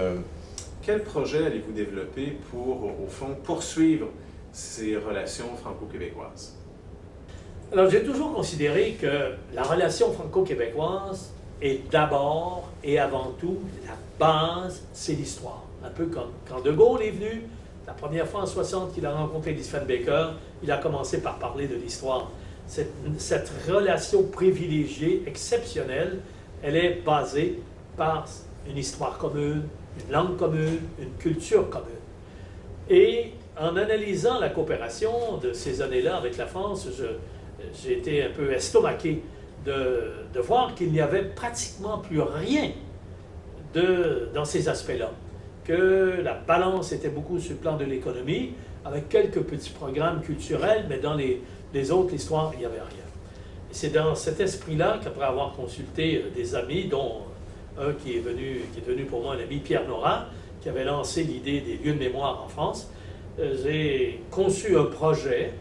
quel projet allez-vous développer pour, au fond, poursuivre ces relations franco-québécoises? Alors, j'ai toujours considéré que la relation franco-québécoise est d'abord et avant tout, la base, c'est l'histoire. Un peu comme quand De Gaulle est venu, la première fois en 60 qu'il a rencontré Elizabeth Baker, il a commencé par parler de l'histoire. cette relation privilégiée, exceptionnelle, elle est basée par une histoire commune, une langue commune, une culture commune. Et en analysant la coopération de ces années-là avec la France, j'ai été un peu estomaqué de voir qu'il n'y avait pratiquement plus rien dans ces aspects-là, que la balance était beaucoup sur le plan de l'économie, avec quelques petits programmes culturels, mais dans les autres, l'histoire, il n'y avait rien. Et c'est dans cet esprit-là qu'après avoir consulté des amis, dont un qui est devenu pour moi un ami, Pierre Nora, qui avait lancé l'idée des lieux de mémoire en France, j'ai conçu un projet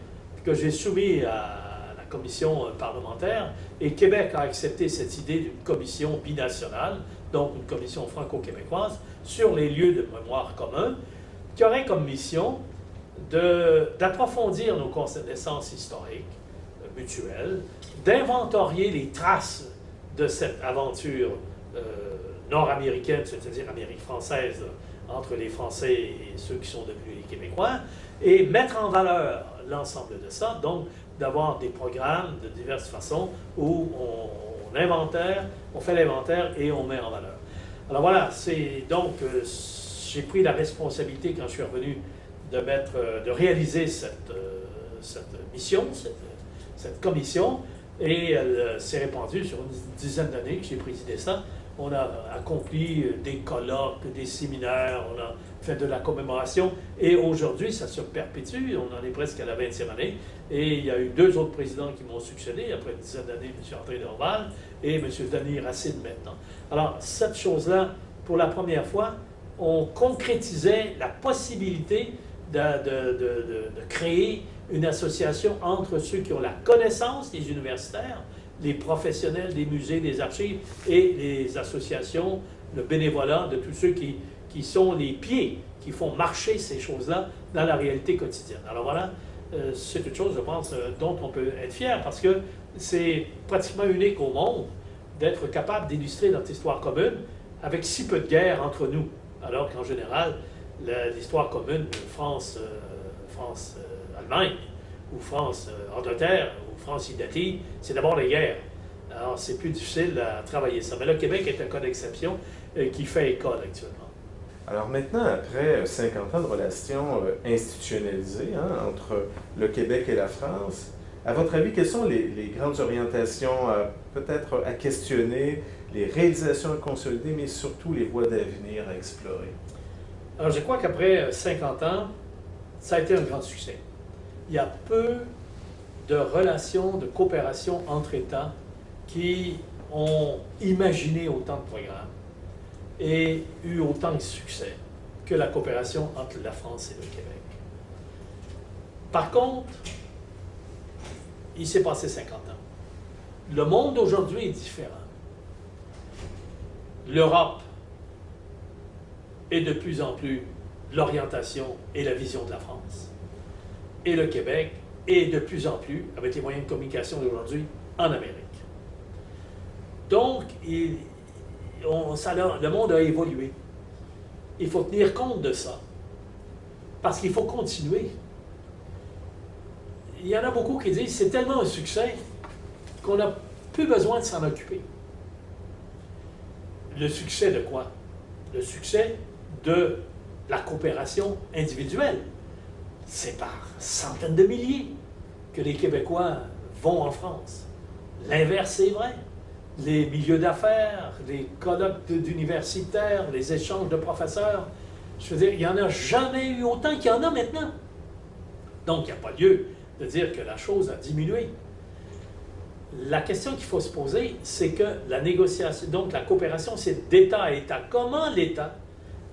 que j'ai soumis à la commission parlementaire, et Québec a accepté cette idée d'une commission binationale, donc une commission franco-québécoise, sur les lieux de mémoire communs, qui aurait comme mission d'approfondir nos connaissances historiques mutuelles, d'inventorier les traces de cette aventure nord-américaine, c'est-à-dire Amérique française, entre les Français et ceux qui sont devenus les Québécois, et mettre en valeur l'ensemble de ça, donc d'avoir des programmes de diverses façons où on inventaire, on fait l'inventaire et on met en valeur. Alors voilà, c'est donc, j'ai pris la responsabilité quand je suis revenu de réaliser cette mission, cette commission, et elle s'est répandue sur une dizaine d'années que j'ai présidé ça. On a accompli des colloques, des séminaires, on a fait de la commémoration, et aujourd'hui, ça se perpétue, on en est presque à la 20e année, et il y a eu 2 autres présidents qui m'ont succédé, après une dizaine d'années, M. André Dorval et M. Denis Racine maintenant. Alors, cette chose-là, pour la première fois, on concrétisait la possibilité de créer une association entre ceux qui ont la connaissance des universitaires, les professionnels des musées, des archives, et les associations, le bénévolat de tous ceux qui sont les pieds, qui font marcher ces choses-là dans la réalité quotidienne. Alors voilà, c'est une chose, je pense, dont on peut être fier, parce que c'est pratiquement unique au monde d'être capable d'illustrer notre histoire commune avec si peu de guerre entre nous, alors qu'en général, l'histoire commune France-Allemagne, ou France-Angleterre, ou France-Italie, c'est d'abord les guerres. Alors, c'est plus difficile à travailler ça. Mais le Québec est un cas d'exception qui fait école actuellement. Alors maintenant, après 50 ans de relations institutionnalisées entre le Québec et la France, à votre avis, quelles sont les grandes orientations peut-être à questionner, les réalisations à consolider, mais surtout les voies d'avenir à explorer? Alors, je crois qu'après 50 ans, ça a été un grand succès. Il y a peu de relations, de coopération entre États qui ont imaginé autant de programmes et eu autant de succès que la coopération entre la France et le Québec. Par contre, il s'est passé 50 ans. Le monde d'aujourd'hui est différent. L'Europe est de plus en plus l'orientation et la vision de la France. Et le Québec est de plus en plus, avec les moyens de communication d'aujourd'hui, en Amérique. Donc, le monde a évolué. Il faut tenir compte de ça. Parce qu'il faut continuer. Il y en a beaucoup qui disent c'est tellement un succès qu'on n'a plus besoin de s'en occuper. Le succès de quoi? Le succès de la coopération individuelle. C'est par centaines de milliers que les Québécois vont en France. L'inverse est vrai. Les milieux d'affaires, les colloques d'universitaires, les échanges de professeurs, je veux dire, il n'y en a jamais eu autant qu'il y en a maintenant. Donc, il n'y a pas lieu de dire que la chose a diminué. La question qu'il faut se poser, c'est que la négociation, donc la coopération, c'est d'État à État. Comment l'État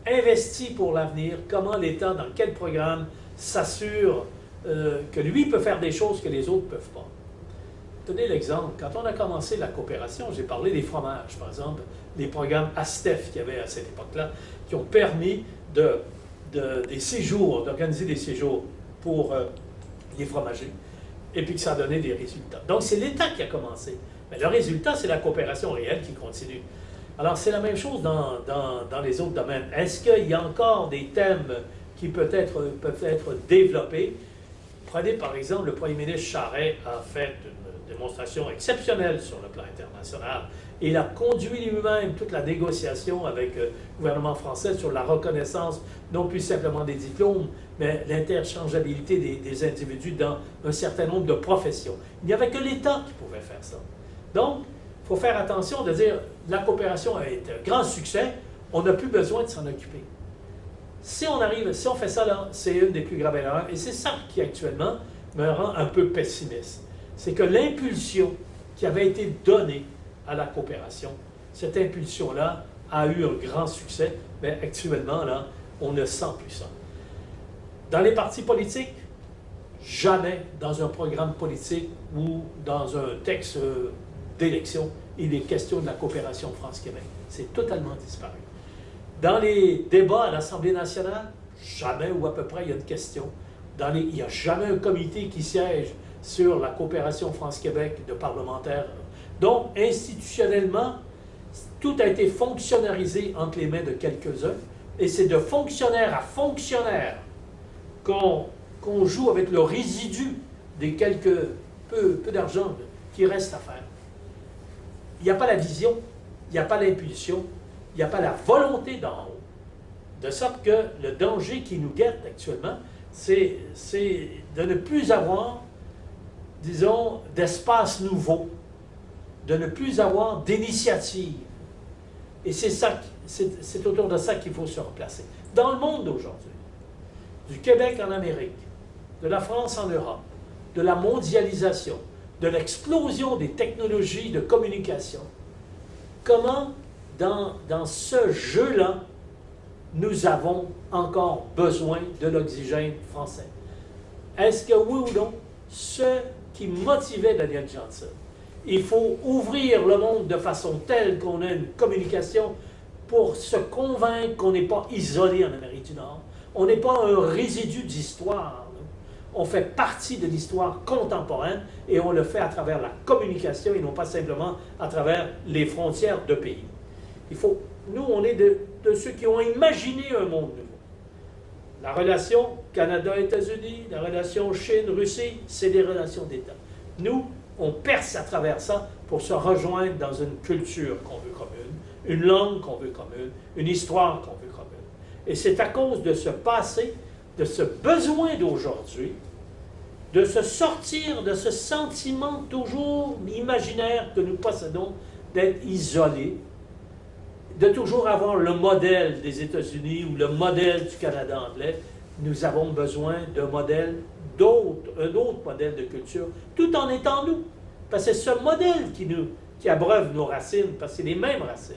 investit pour l'avenir? Comment l'État, dans quel programme, s'assure que lui peut faire des choses que les autres ne peuvent pas? Tenez l'exemple. Quand on a commencé la coopération, j'ai parlé des fromages, par exemple, les programmes ASTEF qu'il y avait à cette époque-là, qui ont permis des séjours, d'organiser des séjours pour les fromagers, et puis que ça a donné des résultats. Donc, c'est l'État qui a commencé. Mais le résultat, c'est la coopération réelle qui continue. Alors, c'est la même chose dans les autres domaines. Est-ce qu'il y a encore des thèmes qui peuvent être développés? Prenez, par exemple, le premier ministre Charest a fait une démonstration exceptionnelle sur le plan international. Et il a conduit lui-même toute la négociation avec le gouvernement français sur la reconnaissance, non plus simplement des diplômes, mais l'interchangeabilité des individus dans un certain nombre de professions. Il n'y avait que l'État qui pouvait faire ça. Donc, il faut faire attention de dire la coopération a été un grand succès, on n'a plus besoin de s'en occuper. Si on fait ça là, c'est une des plus graves erreurs, et c'est ça qui actuellement me rend un peu pessimiste. C'est que l'impulsion qui avait été donnée à la coopération, cette impulsion-là a eu un grand succès, mais actuellement, là, on ne sent plus ça. Dans les partis politiques, jamais dans un programme politique ou dans un texte d'élection, il est question de la coopération France-Québec. C'est totalement disparu. Dans les débats à l'Assemblée nationale, jamais ou à peu près il y a une question. Il n'y a jamais un comité qui siège sur la coopération France-Québec de parlementaires. Donc, institutionnellement, tout a été fonctionnalisé entre les mains de quelques-uns, et c'est de fonctionnaire à fonctionnaire qu'on joue avec le résidu des peu d'argent qui reste à faire. Il n'y a pas la vision, il n'y a pas l'impulsion, il n'y a pas la volonté d'en haut. De sorte que le danger qui nous guette actuellement, c'est de ne plus avoir, disons, d'espace nouveau, de ne plus avoir d'initiative. Et c'est autour de ça qu'il faut se replacer. Dans le monde d'aujourd'hui, du Québec en Amérique, de la France en Europe, de la mondialisation, de l'explosion des technologies de communication, comment, dans ce jeu-là, nous avons encore besoin de l'oxygène français? Est-ce que oui ou non, ce qui motivait Daniel Johnson, il faut ouvrir le monde de façon telle qu'on ait une communication pour se convaincre qu'on n'est pas isolé en Amérique du Nord. On n'est pas un résidu d'histoire. On fait partie de l'histoire contemporaine et on le fait à travers la communication et non pas simplement à travers les frontières de pays. Nous, on est de ceux qui ont imaginé un monde nouveau. La relation Canada-États-Unis, la relation Chine-Russie, c'est des relations d'État. Nous, on perce à travers ça pour se rejoindre dans une culture qu'on veut commune, une langue qu'on veut commune, une histoire qu'on veut commune. Et c'est à cause de ce passé, de ce besoin d'aujourd'hui, de se sortir de ce sentiment toujours imaginaire que nous possédons d'être isolés, de toujours avoir le modèle des États-Unis ou le modèle du Canada anglais. Nous avons besoin d'un modèle un autre modèle de culture, tout en étant nous. Parce que c'est ce modèle qui abreuve nos racines, parce que c'est les mêmes racines.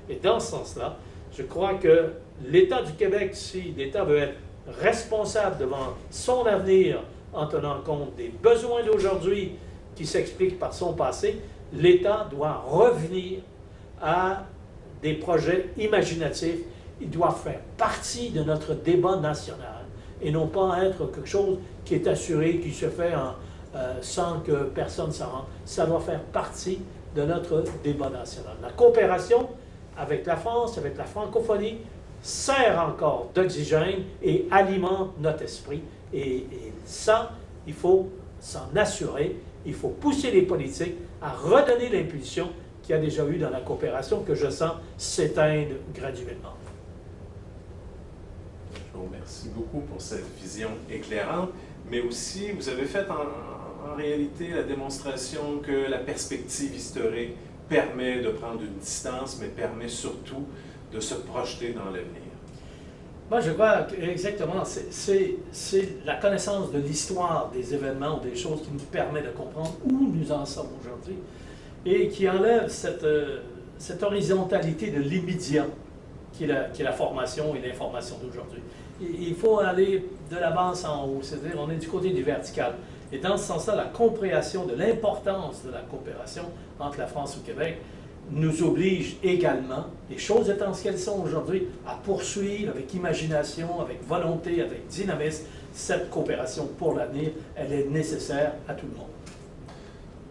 Et dans ce sens-là, je crois que l'État du Québec, si l'État veut être responsable devant son avenir en tenant compte des besoins d'aujourd'hui qui s'expliquent par son passé, l'État doit revenir à des projets imaginatifs. Il doit faire partie de notre débat national et non pas être quelque chose qui est assuré, qui se fait sans que personne s'en rende. Ça doit faire partie de notre débat national. La coopération avec la France, avec la francophonie, sert encore d'oxygène et alimente notre esprit. Et ça, il faut s'en assurer. Il faut pousser les politiques à redonner l'impulsion qu'il y a déjà eu dans la coopération, que je sens s'éteindre graduellement. Je vous remercie beaucoup pour cette vision éclairante, mais aussi, vous avez fait en réalité la démonstration que la perspective historique permet de prendre une distance, mais permet surtout de se projeter dans l'avenir. Moi, je crois exactement, c'est la connaissance de l'histoire des événements ou des choses qui nous permet de comprendre où nous en sommes aujourd'hui et qui enlève cette horizontalité de l'immédiat qui est la formation et l'information d'aujourd'hui. Il faut aller de la base en haut, c'est-à-dire on est du côté du vertical. Et dans ce sens-là, la compréhension de l'importance de la coopération entre la France et le Québec nous oblige également, les choses étant ce qu'elles sont aujourd'hui, à poursuivre avec imagination, avec volonté, avec dynamisme, cette coopération pour l'avenir. Elle est nécessaire à tout le monde.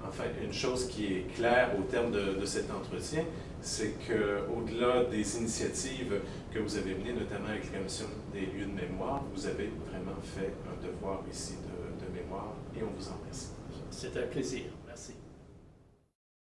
Enfin, une chose qui est claire au terme de cet entretien, c'est qu'au-delà des initiatives que vous avez menées, notamment avec la Commission des lieux de mémoire, vous avez vraiment fait un devoir ici de mémoire et on vous en remercie. C'est un plaisir. Merci.